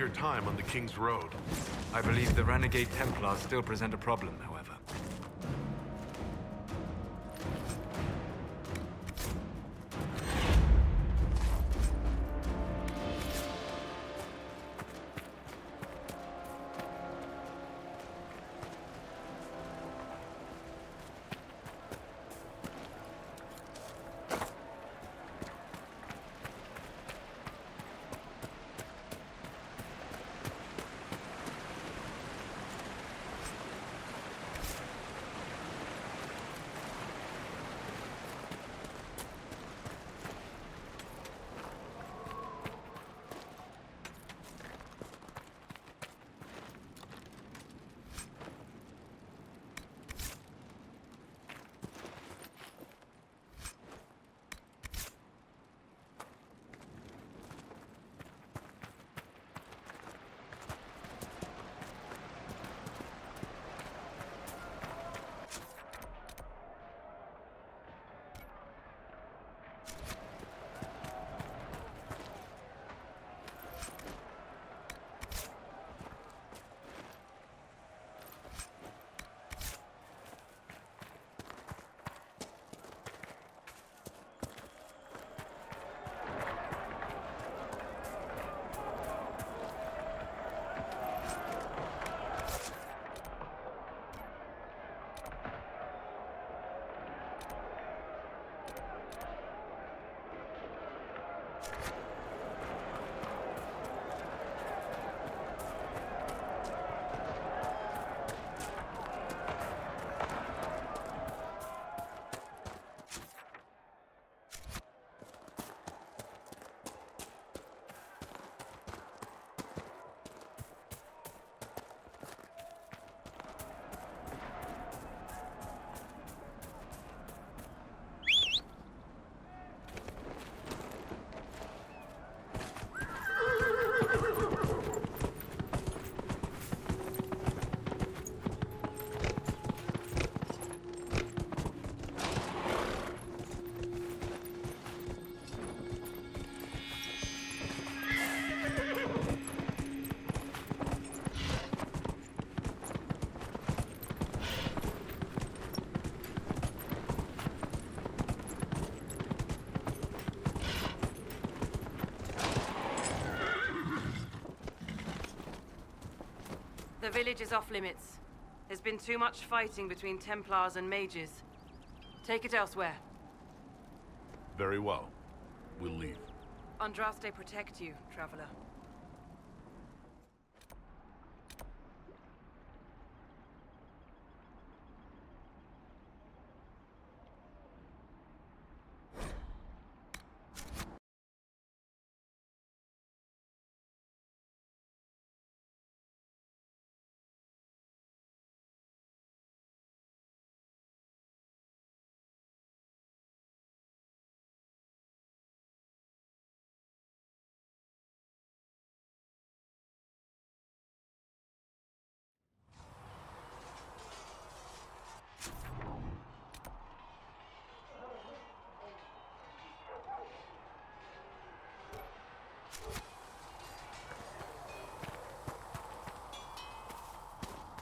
your time on the King's Road. I believe the renegade Templars still present a problem, however. The village is off limits. There's been too much fighting between Templars and mages. Take it elsewhere. Very well. We'll leave. Andraste protect you, traveler.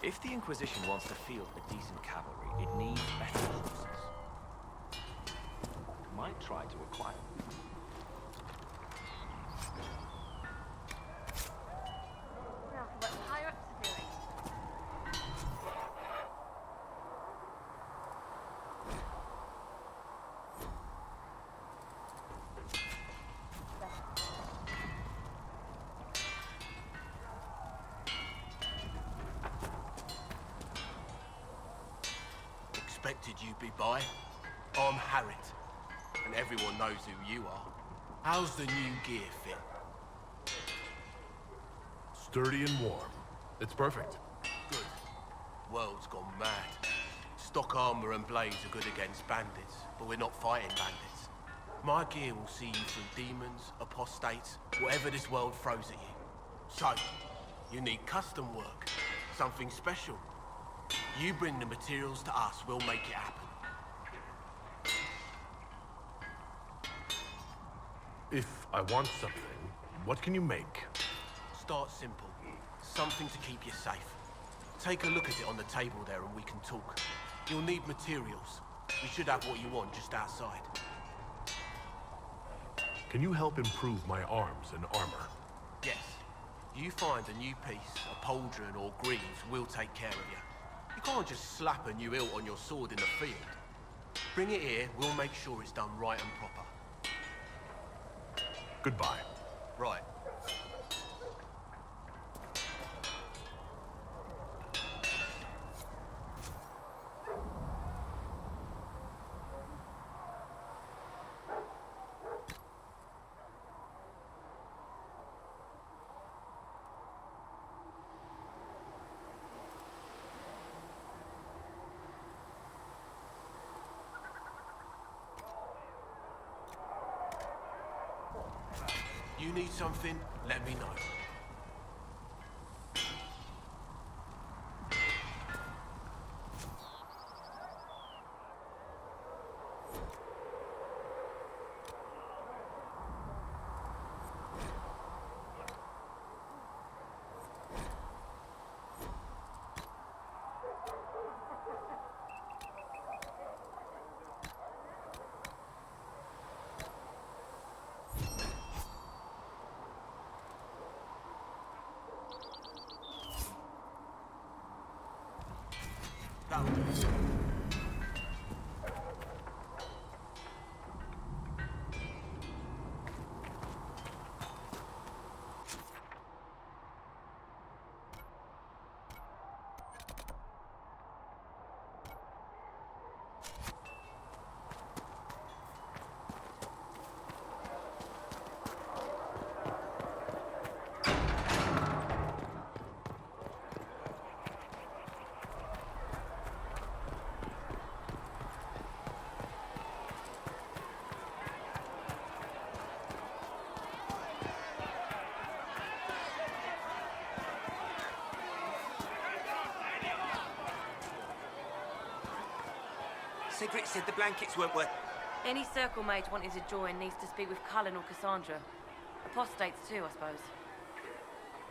If the Inquisition wants to field a decent cavalry, it needs better horses. It might try to acquire them. What higher ups are doing? Expected you'd be by. I'm Harriet, and everyone knows who you are. How's the new gear fit? Sturdy and warm. It's perfect. Good. World's gone mad. Stock armor and blades are good against bandits, but we're not fighting bandits. My gear will see you through demons, apostates, whatever this world throws at you. So, you need custom work, something special. You bring the materials to us, we'll make it happen. If I want something, what can you make? start simple. Something to keep you safe. Take a look at it on the table there and we can talk. You'll need materials. We should have what you want just outside. Can you help improve my arms and armor? Yes. You find a new piece, a pauldron or greaves, we'll take care of you. You can't just slap a new hilt on your sword in the field. Bring it here, we'll make sure it's done right and proper. Goodbye. Right. You need something, let me know. Sigrid said the blankets weren't worth... Any circle mage wanting to join needs to speak with Cullen or Cassandra. Apostates too, I suppose.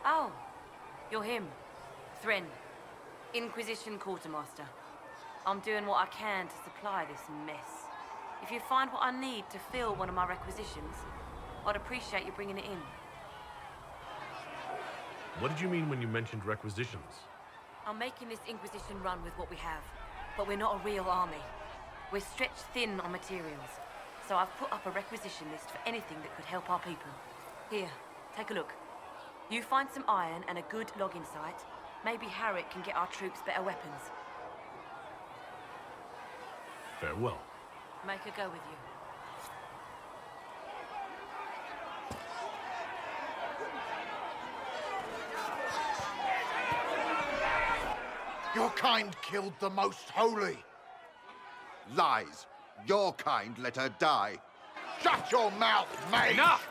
Oh, you're him. Thren. Inquisition Quartermaster. I'm doing what I can to supply this mess. If you find what I need to fill one of my requisitions, I'd appreciate you bringing it in. What did you mean when you mentioned requisitions? I'm making this Inquisition run with what we have, but we're not a real army. We're stretched thin on materials, so I've put up a requisition list for anything that could help our people. Here, take a look. You find some iron and a good logging site, maybe Harriet can get our troops better weapons. Farewell. Make her go with you. Your kind killed the most holy. Lies. Your kind let her die. Shut your mouth, mate! Enough!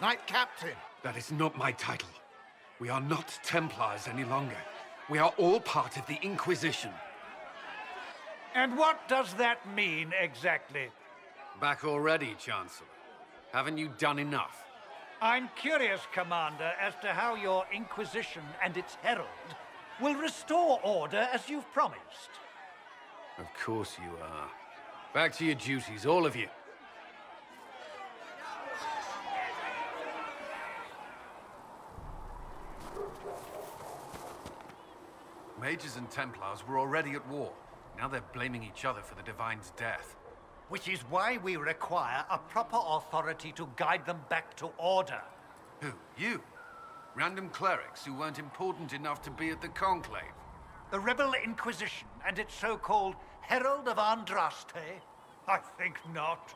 Knight Captain. That is not my title. We are not Templars any longer. We are all part of the Inquisition. And what does that mean, exactly? Back already, Chancellor. Haven't you done enough? I'm curious, Commander, as to how your Inquisition and its herald will restore order as you've promised. Of course you are. Back to your duties, all of you. Mages and Templars were already at war. Now they're blaming each other for the Divine's death. Which is why we require a proper authority to guide them back to order. Who? You? Random clerics who weren't important enough to be at the Conclave? The Rebel Inquisition and its so-called Herald of Andraste? I think not.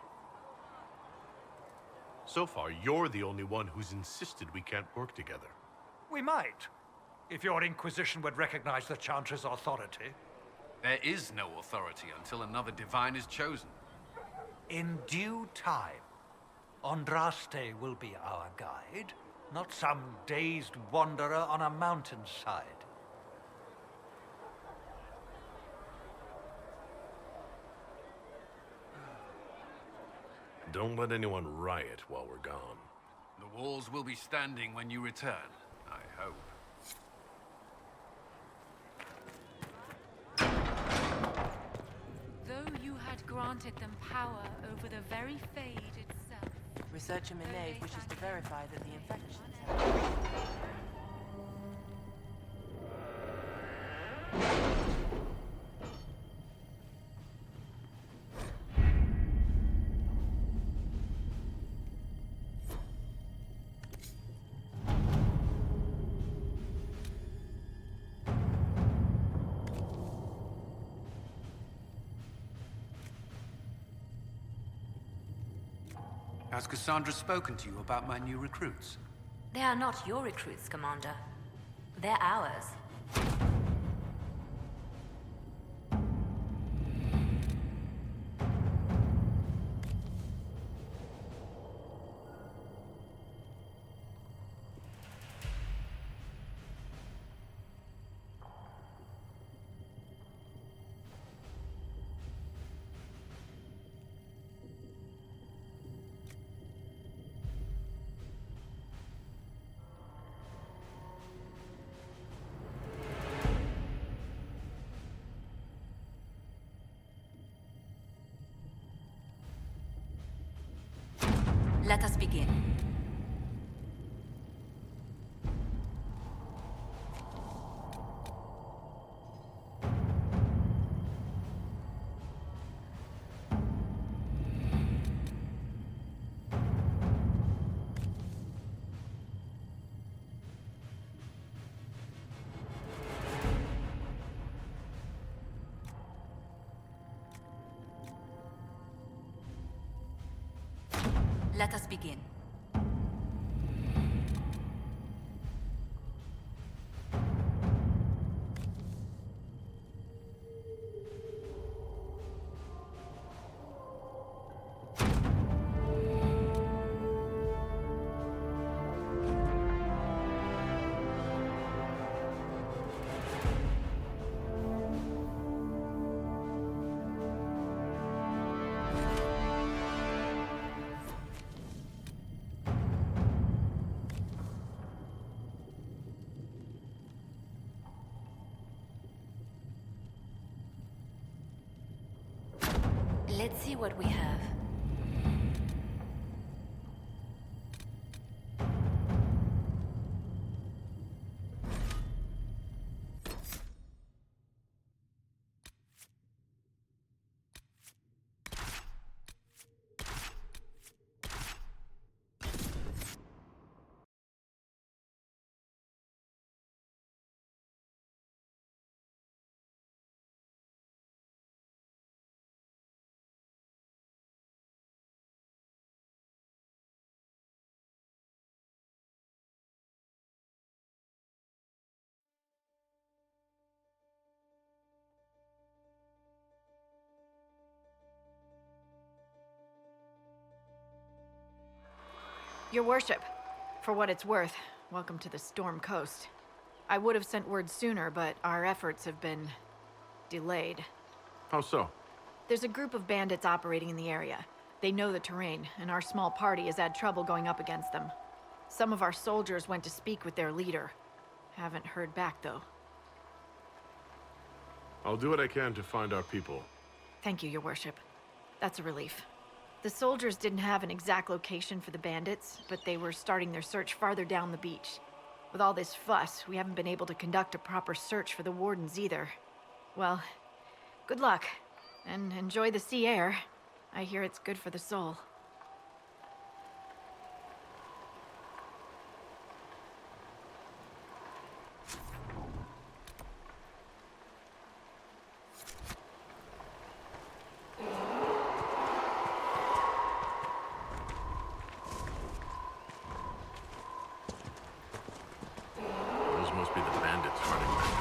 So far, you're the only one who's insisted we can't work together. We might, if your Inquisition would recognize the Chantry's authority. There is no authority until another Divine is chosen. In due time, Andraste will be our guide, not some dazed wanderer on a mountainside. Don't let anyone riot while we're gone. The walls will be standing when you return. hope. Though you had granted them power over the very Fade itself. Researcher Minave wishes to verify that the infections Has Cassandra spoken to you about my new recruits? They are not your recruits, Commander. They're ours. Let us begin. Let us begin. Let's see what we have. Your worship, for what it's worth, welcome to the Storm Coast. I would have sent word sooner, but our efforts have been delayed. How so? There's a group of bandits operating in the area. They know the terrain, and our small party has had trouble going up against them. Some of our soldiers went to speak with their leader. Haven't heard back, though. I'll do what I can to find our people. Thank you, Your Worship. That's a relief. The soldiers didn't have an exact location for the bandits, but they were starting their search farther down the beach. With all this fuss, we haven't been able to conduct a proper search for the wardens either. Well, good luck, and enjoy the sea air. I hear it's good for the soul. Those must be the bandits running back.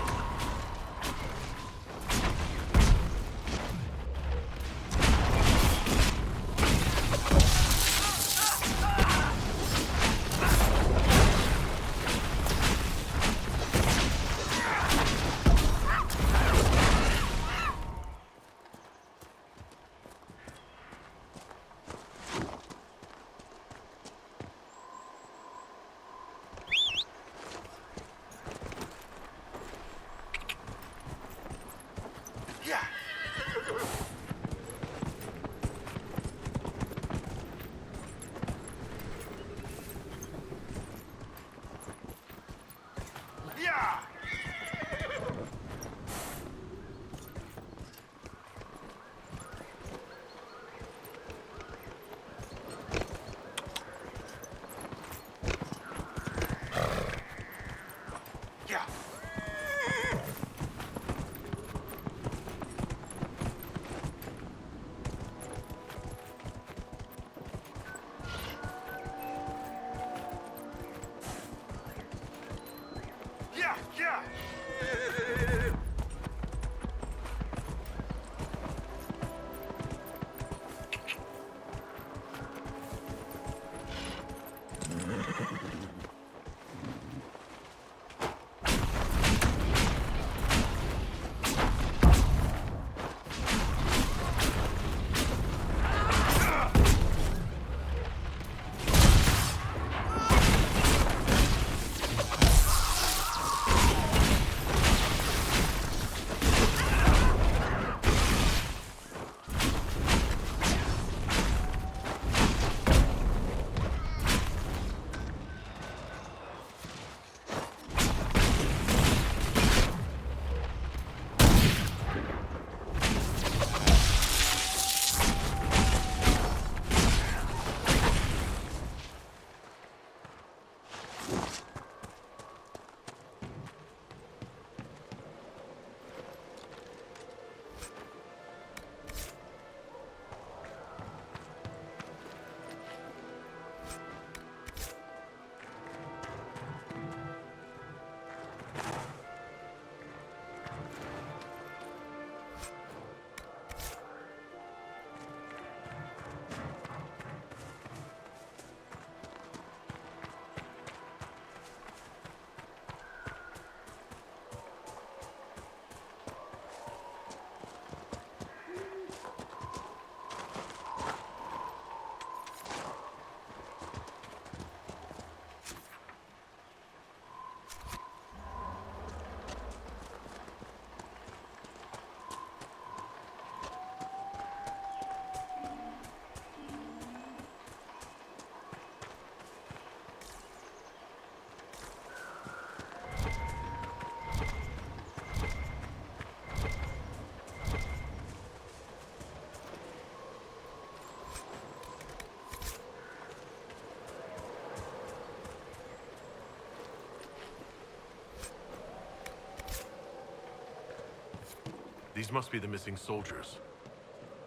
These must be the missing soldiers.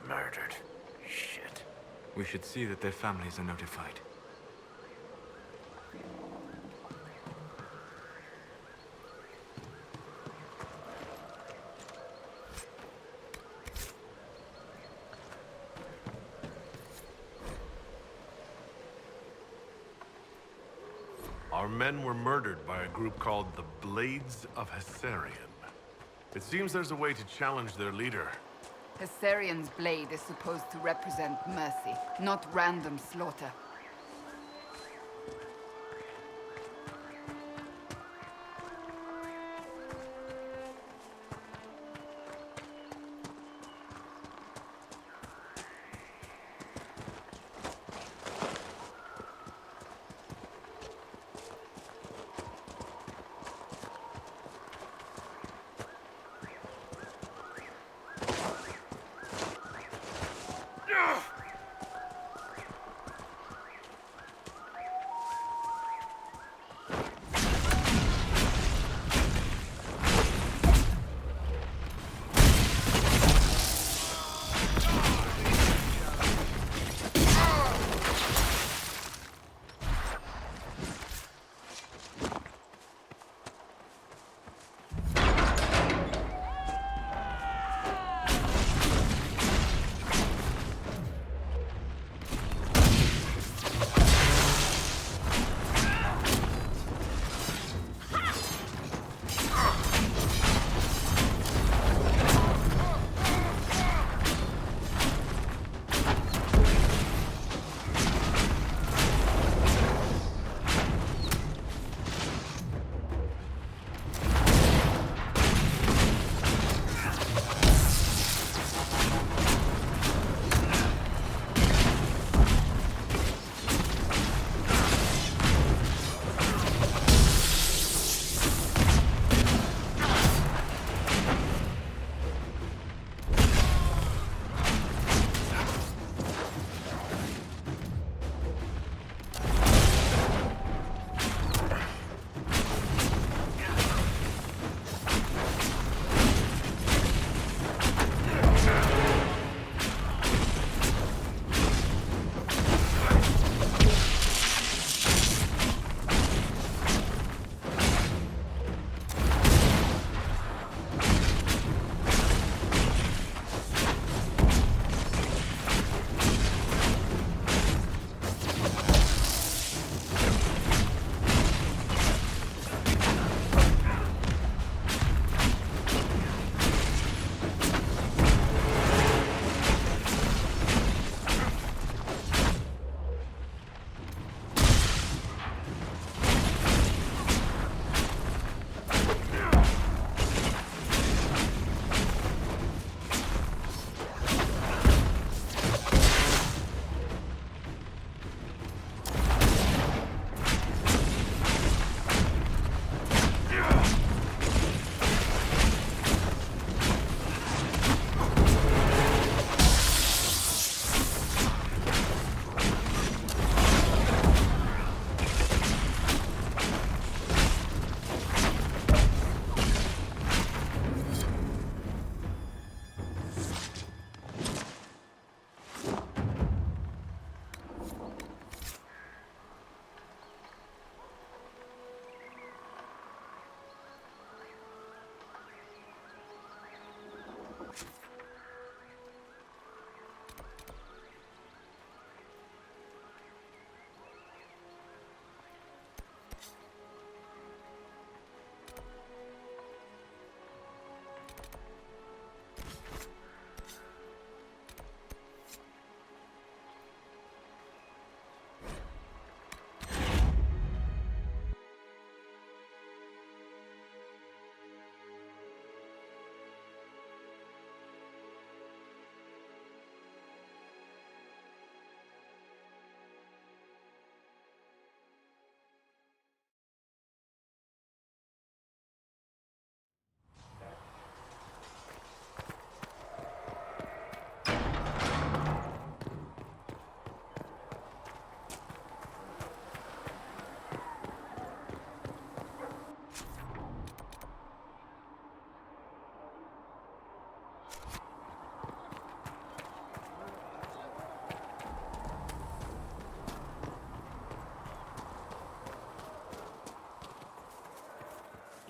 Murdered. Shit. We should see that their families are notified. Our men were murdered by a group called the Blades of Hessarian. It seems there's a way to challenge their leader. Hessarian's blade is supposed to represent mercy, not random slaughter.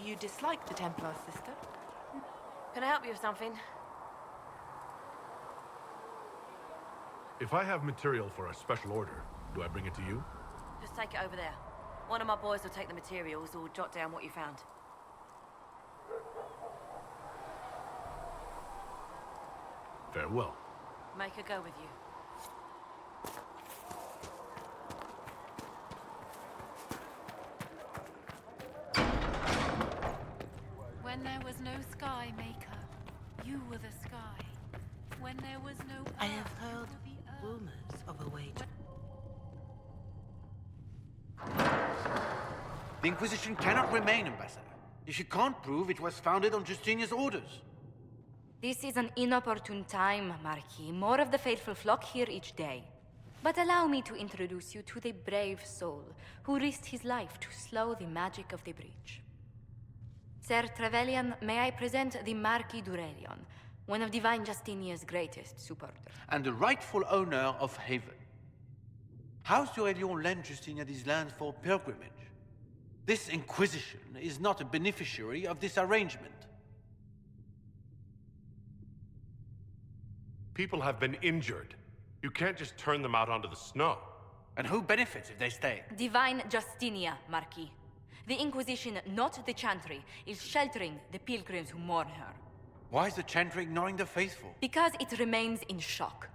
You dislike the Templars, sister? Can I help you with something? If I have material for a special order, do I bring it to you? Just take it over there. One of my boys will take the materials or jot down what you found. Farewell. Make her go with you. When there was no sky maker, you were the sky. When there was no earth, I have heard rumors of a wager. The Inquisition cannot remain, Ambassador, if you can't prove it was founded on Justinian's orders. This is an inopportune time, Marquis. More of the faithful flock here each day. But allow me to introduce you to the brave soul who risked his life to slow the magic of the breach. Sir Trevelyan, may I present the Marquis d'Aurelion, one of Divine Justinian's greatest supporters. And the rightful owner of Haven. House d'Aurelion lent Justinia these lands for pilgrimage. This Inquisition is not a beneficiary of this arrangement. People have been injured. You can't just turn them out onto the snow. And who benefits if they stay? Divine Justinia, Marquis. The Inquisition, not the Chantry, is sheltering the pilgrims who mourn her. Why is the Chantry ignoring the faithful? Because it remains in shock.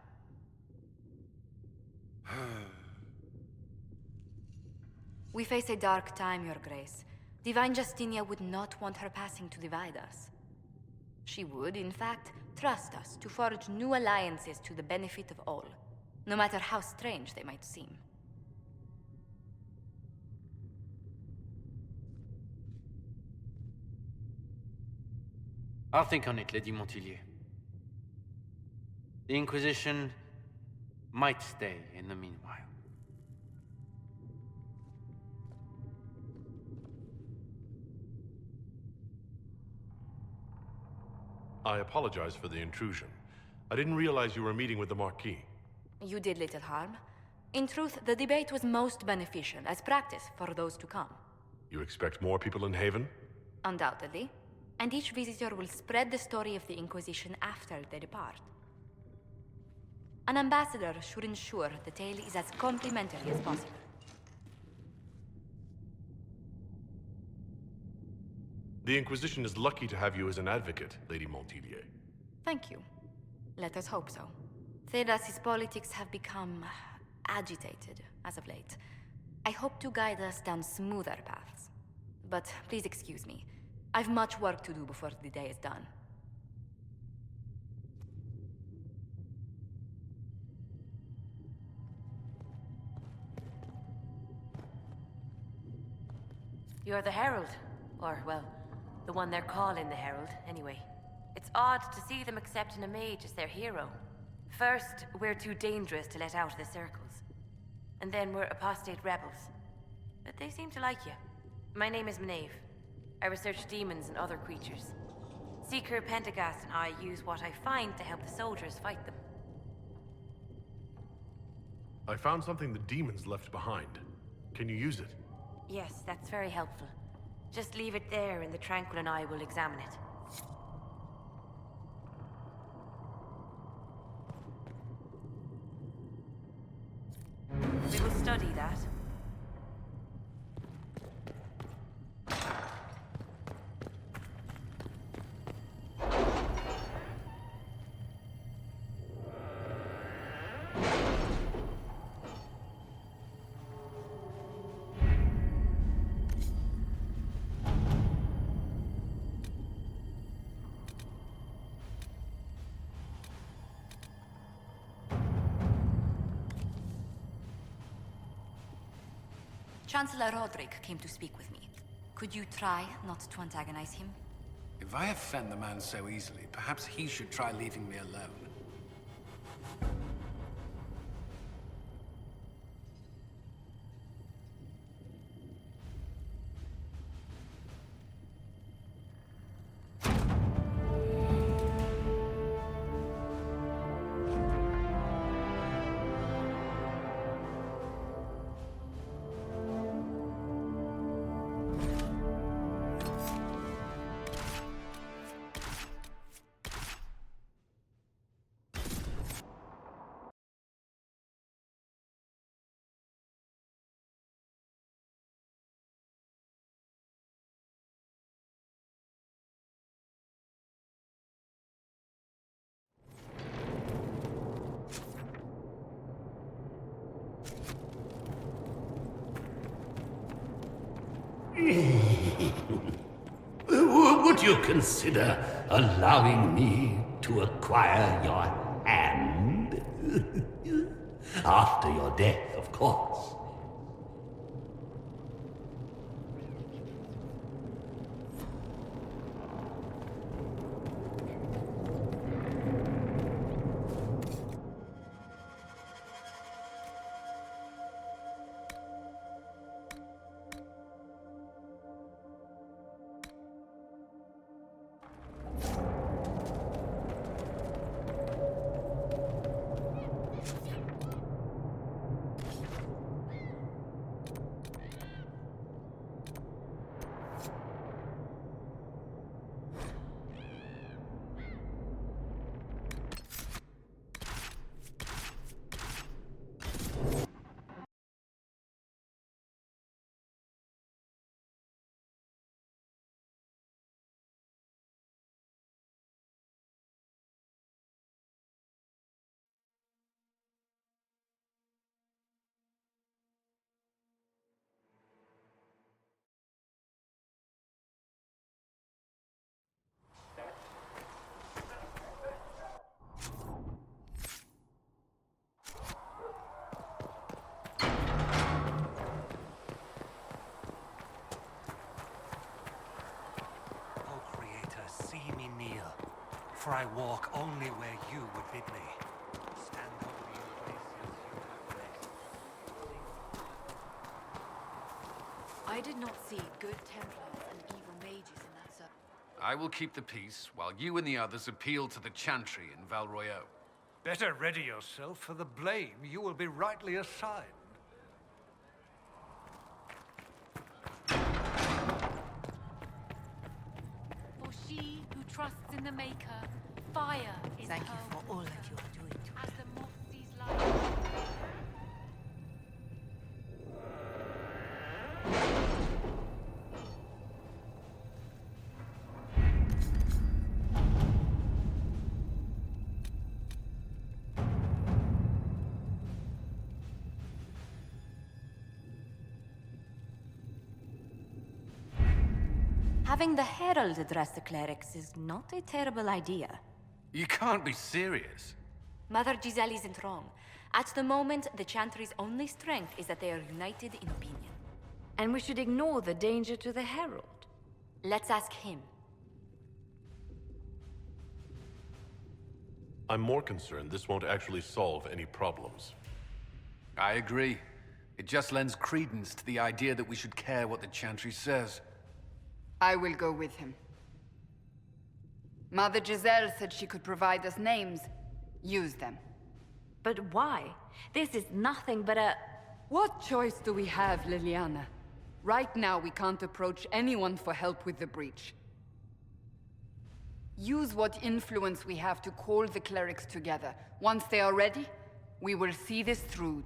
We face a dark time, Your Grace. Divine Justinia would not want her passing to divide us. She would, in fact, trust us to forge new alliances to the benefit of all, no matter how strange they might seem. I'll think on it, Lady Montillier. The Inquisition might stay in the meanwhile. I apologize for the intrusion. I didn't realize you were meeting with the Marquis. You did little harm. In truth, the debate was most beneficial as practice for those to come. You expect more people in Haven? Undoubtedly. And each visitor will spread the story of the Inquisition after they depart. An ambassador should ensure the tale is as complimentary as possible. The Inquisition is lucky to have you as an advocate, Lady Montillier. Thank you. Let us hope so. Thedas' politics have become agitated as of late. I hope to guide us down smoother paths. But please excuse me. I've much work to do before the day is done. You're the Herald. Or, well, the one they're calling the Herald, anyway. It's odd to see them accepting a mage as their hero. First, we're too dangerous to let out of the circles. And then we're apostate rebels. But they seem to like you. My name is Maeve. I research demons and other creatures. Seeker Pentagast and I use what I find to help the soldiers fight them. I found something the demons left behind. Can you use it? Yes, that's very helpful. Just leave it there and the Tranquil and I will examine it. We will study that. Chancellor Roderick came to speak with me. Could you try not to antagonize him? If I offend the man so easily, perhaps he should try leaving me alone. Would you consider allowing me to acquire your hand? After your death, of course. For I walk only where you would bid me. Stand only in places you have led. I did not see good Templars and evil mages in that sub. I will keep the peace while you and the others appeal to the Chantry in Val Royeaux. Better ready yourself for the blame you will be rightly assigned. For she who trusts in the Maker, fire is Thank you home. for all that you are doing to As the moth sees light. Having the Herald address the clerics is not a terrible idea. You can't be serious. Mother Giselle isn't wrong. At the moment, the Chantry's only strength is that they are united in opinion. And we should ignore the danger to the Herald. Let's ask him. I'm more concerned this won't actually solve any problems. I agree. It just lends credence to the idea that we should care what the Chantry says. I will go with him. Mother Giselle said she could provide us names. Use them. But why? This is nothing but a... What choice do we have, Liliana? Right now, we can't approach anyone for help with the breach. Use what influence we have to call the clerics together. Once they are ready, we will see this through.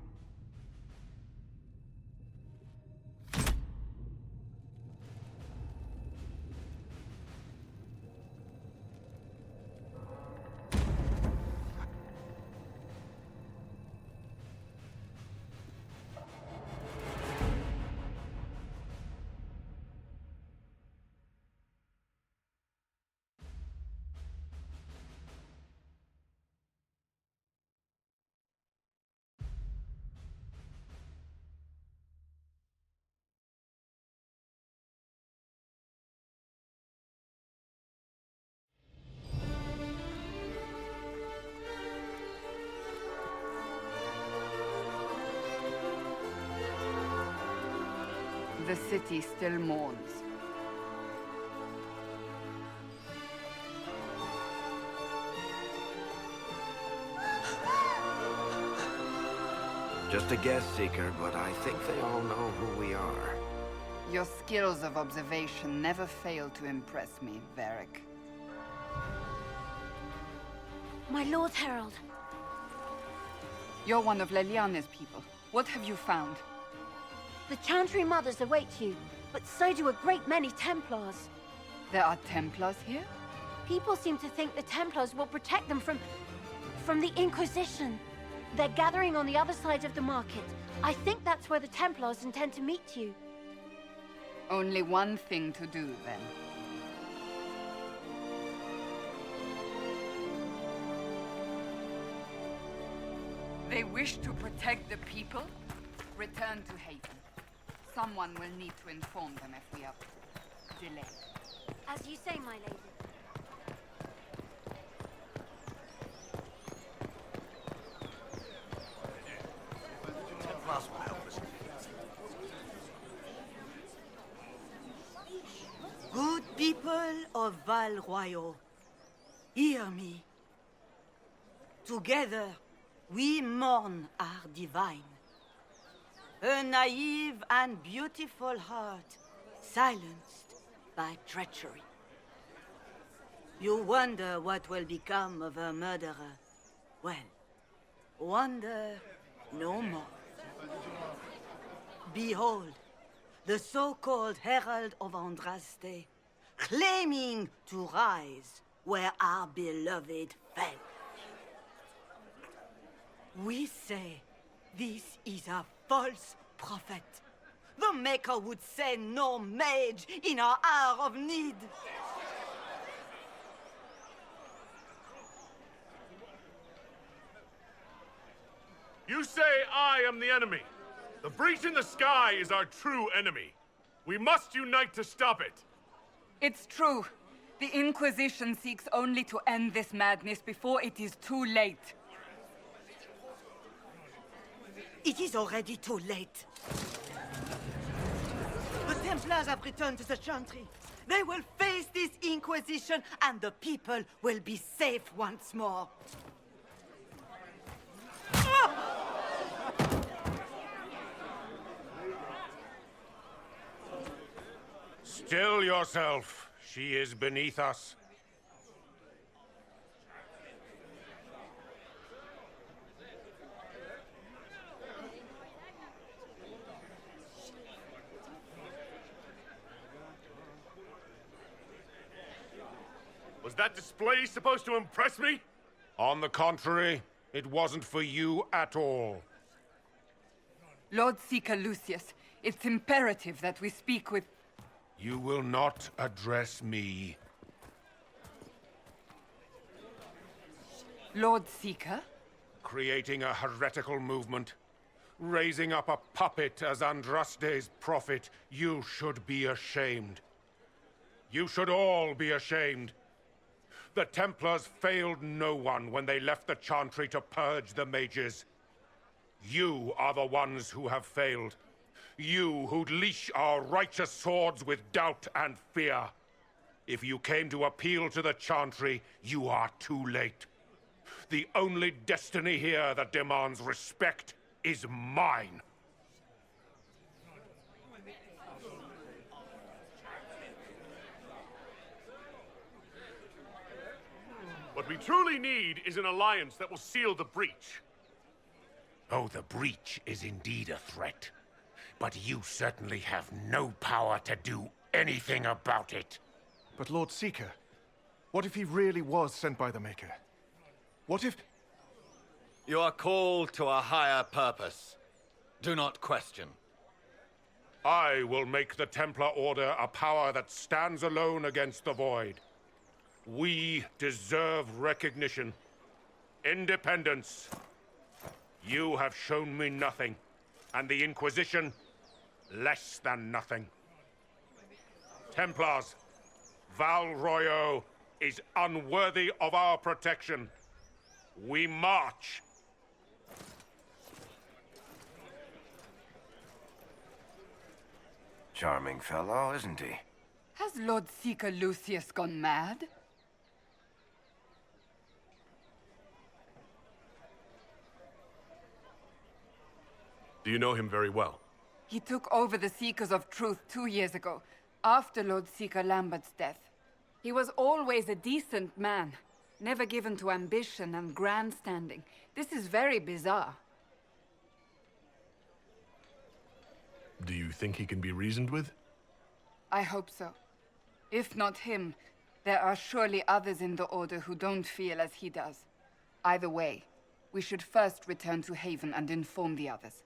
The city still mourns. Just a guess, Seeker, but I think they all know who we are. Your skills of observation never fail to impress me, Varric. My Lord Herald. You're one of Leliana's people. What have you found? The Chantry Mothers await you, but so do a great many Templars. There are Templars here? People seem to think the Templars will protect them from the Inquisition. They're gathering on the other side of the market. I think that's where the Templars intend to meet you. Only one thing to do, then. They wish to protect the people? Return to Haven. Someone will need to inform them if we are delayed. As you say, my lady. Good people of Val Royal, hear me. Together, we mourn our divine. A naive and beautiful heart, silenced by treachery. You wonder what will become of a murderer. Well, wonder no more. Behold, the so-called Herald of Andraste, claiming to rise where our beloved fell. We say this is a false prophet. The Maker would send no mage in our hour of need. You say I am the enemy. The breach in the sky is our true enemy. We must unite to stop it. It's true. The Inquisition seeks only to end this madness before it is too late. It is already too late. The Templars have returned to the Chantry. They will face this Inquisition, and the people will be safe once more. Still yourself. She is beneath us. Was that display supposed to impress me? On the contrary, it wasn't for you at all. Lord Seeker Lucius, it's imperative that we speak with... You will not address me. Lord Seeker? Creating a heretical movement. Raising up a puppet as Andraste's prophet. You should be ashamed. You should all be ashamed. The Templars failed no one when they left the Chantry to purge the mages. You are the ones who have failed. You who'd leash our righteous swords with doubt and fear. If you came to appeal to the Chantry, you are too late. The only destiny here that demands respect is mine. What we truly need is an alliance that will seal the breach. Oh, the breach is indeed a threat. But you certainly have no power to do anything about it. But Lord Seeker, what if he really was sent by the Maker? What if... You are called to a higher purpose. Do not question. I will make the Templar Order a power that stands alone against the Void. We deserve recognition. Independence. You have shown me nothing, and the Inquisition, less than nothing. Templars, Val Royal is unworthy of our protection. We march. Charming fellow, isn't he? Has Lord Seeker Lucius gone mad? Do you know him very well? He took over the Seekers of Truth 2 years ago, after Lord Seeker Lambert's death. He was always a decent man, never given to ambition and grandstanding. This is very bizarre. Do you think he can be reasoned with? I hope so. If not him, there are surely others in the Order who don't feel as he does. Either way, we should first return to Haven and inform the others.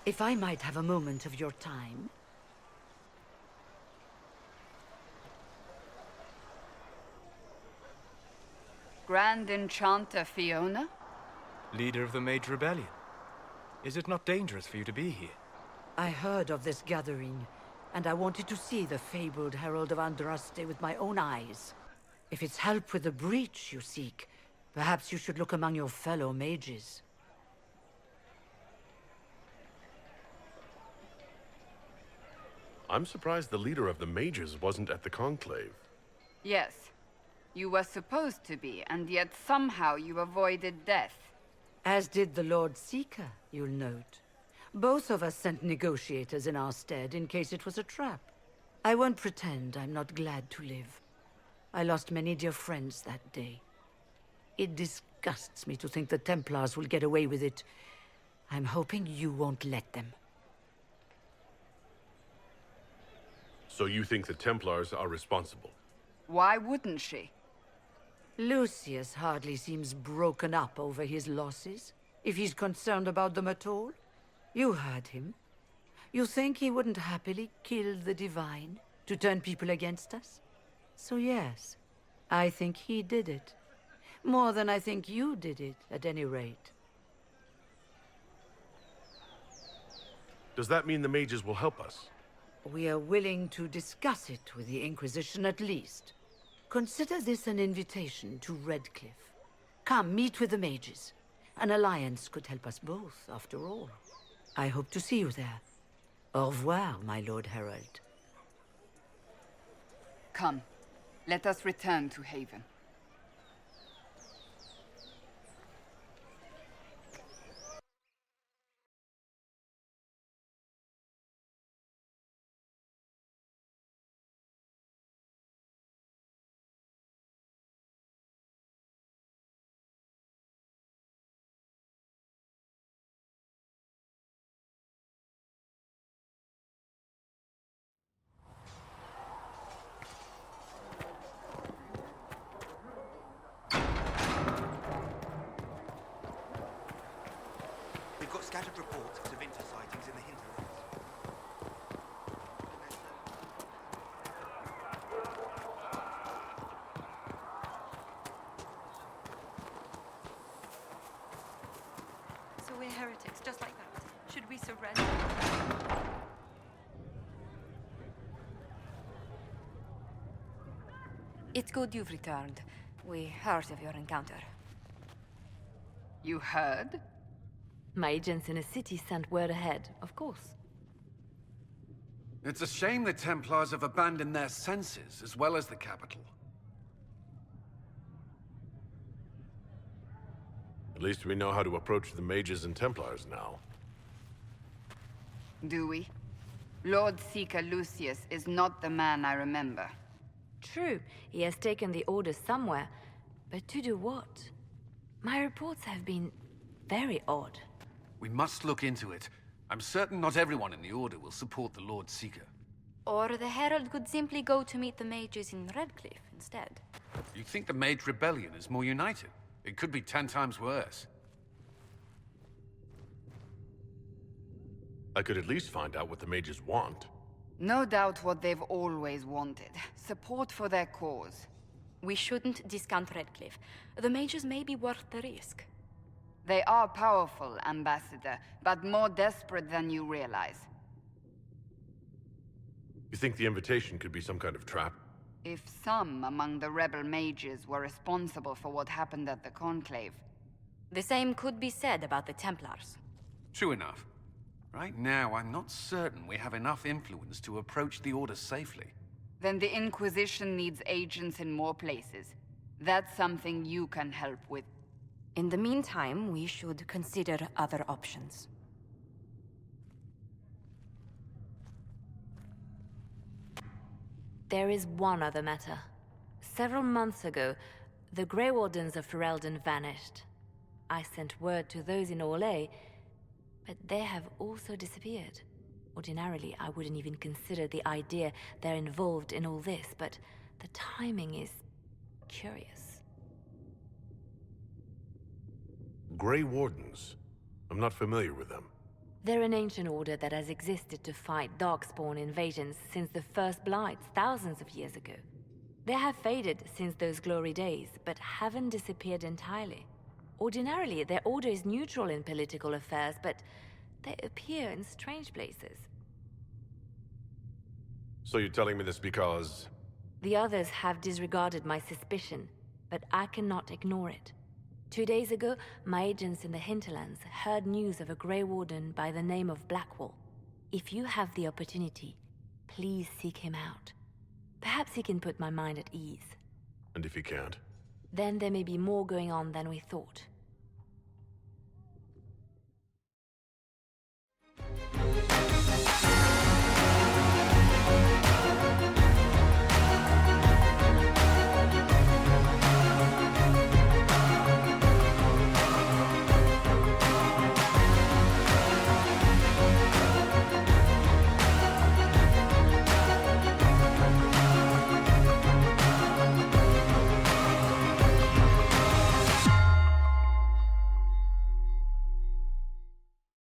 If I might have a moment of your time. Grand Enchanter Fiona? Leader of the Mage Rebellion. Is it not dangerous for you to be here? I heard of this gathering, and I wanted to see the fabled Herald of Andraste with my own eyes. If it's help with the breach you seek, perhaps you should look among your fellow mages. I'm surprised the leader of the mages wasn't at the conclave. Yes. You were supposed to be, and yet somehow you avoided death. As did the Lord Seeker, you'll note. Both of us sent negotiators in our stead in case it was a trap. I won't pretend I'm not glad to live. I lost many dear friends that day. It disgusts me to think the Templars will get away with it. I'm hoping you won't let them. So you think the Templars are responsible? Why wouldn't she? Lucius hardly seems broken up over his losses, if he's concerned about them at all. You heard him. You think he wouldn't happily kill the Divine to turn people against us? So yes, I think he did it. More than I think you did it, at any rate. Does that mean the mages will help us? We are willing to discuss it with the Inquisition at least. Consider this an invitation to Redcliffe. Come, meet with the mages. An alliance could help us both, after all. I hope to see you there. Au revoir, my Lord Herald. Come, let us return to Haven. We've got scattered reports of Tevinter sightings in the hinterlands. So we're heretics, just like that. Should we surrender? It's good you've returned. We heard of your encounter. You heard? My agents in the city sent word ahead, of course. It's a shame the Templars have abandoned their senses, as well as the capital. At least we know how to approach the mages and Templars now. Do we? Lord Seeker Lucius is not the man I remember. True, he has taken the Order somewhere, but to do what? My reports have been very odd. We must look into it. I'm certain not everyone in the Order will support the Lord Seeker. Or the Herald could simply go to meet the mages in Redcliffe instead. You think the Mage Rebellion is more united? It could be 10 times worse. I could at least find out what the mages want. No doubt what they've always wanted. Support for their cause. We shouldn't discount Redcliffe. The mages may be worth the risk. They are powerful, Ambassador, but more desperate than you realize. You think the invitation could be some kind of trap? If some among the rebel mages were responsible for what happened at the Conclave. The same could be said about the Templars. True enough. Right now, I'm not certain we have enough influence to approach the Order safely. Then the Inquisition needs agents in more places. That's something you can help with. In the meantime, we should consider other options. There is one other matter. Several months ago, the Grey Wardens of Ferelden vanished. I sent word to those in Orlais, but they have also disappeared. Ordinarily, I wouldn't even consider the idea they're involved in all this, but the timing is curious. Grey Wardens. I'm not familiar with them. They're an ancient order that has existed to fight darkspawn invasions since the first Blights thousands of years ago. They have faded since those glory days, but haven't disappeared entirely. Ordinarily, their order is neutral in political affairs, but they appear in strange places. So you're telling me this because... The others have disregarded my suspicion, but I cannot ignore it. 2 days ago, my agents in the hinterlands heard news of a Grey Warden by the name of Blackwall. If you have the opportunity, please seek him out. Perhaps he can put my mind at ease. And if he can't? Then there may be more going on than we thought.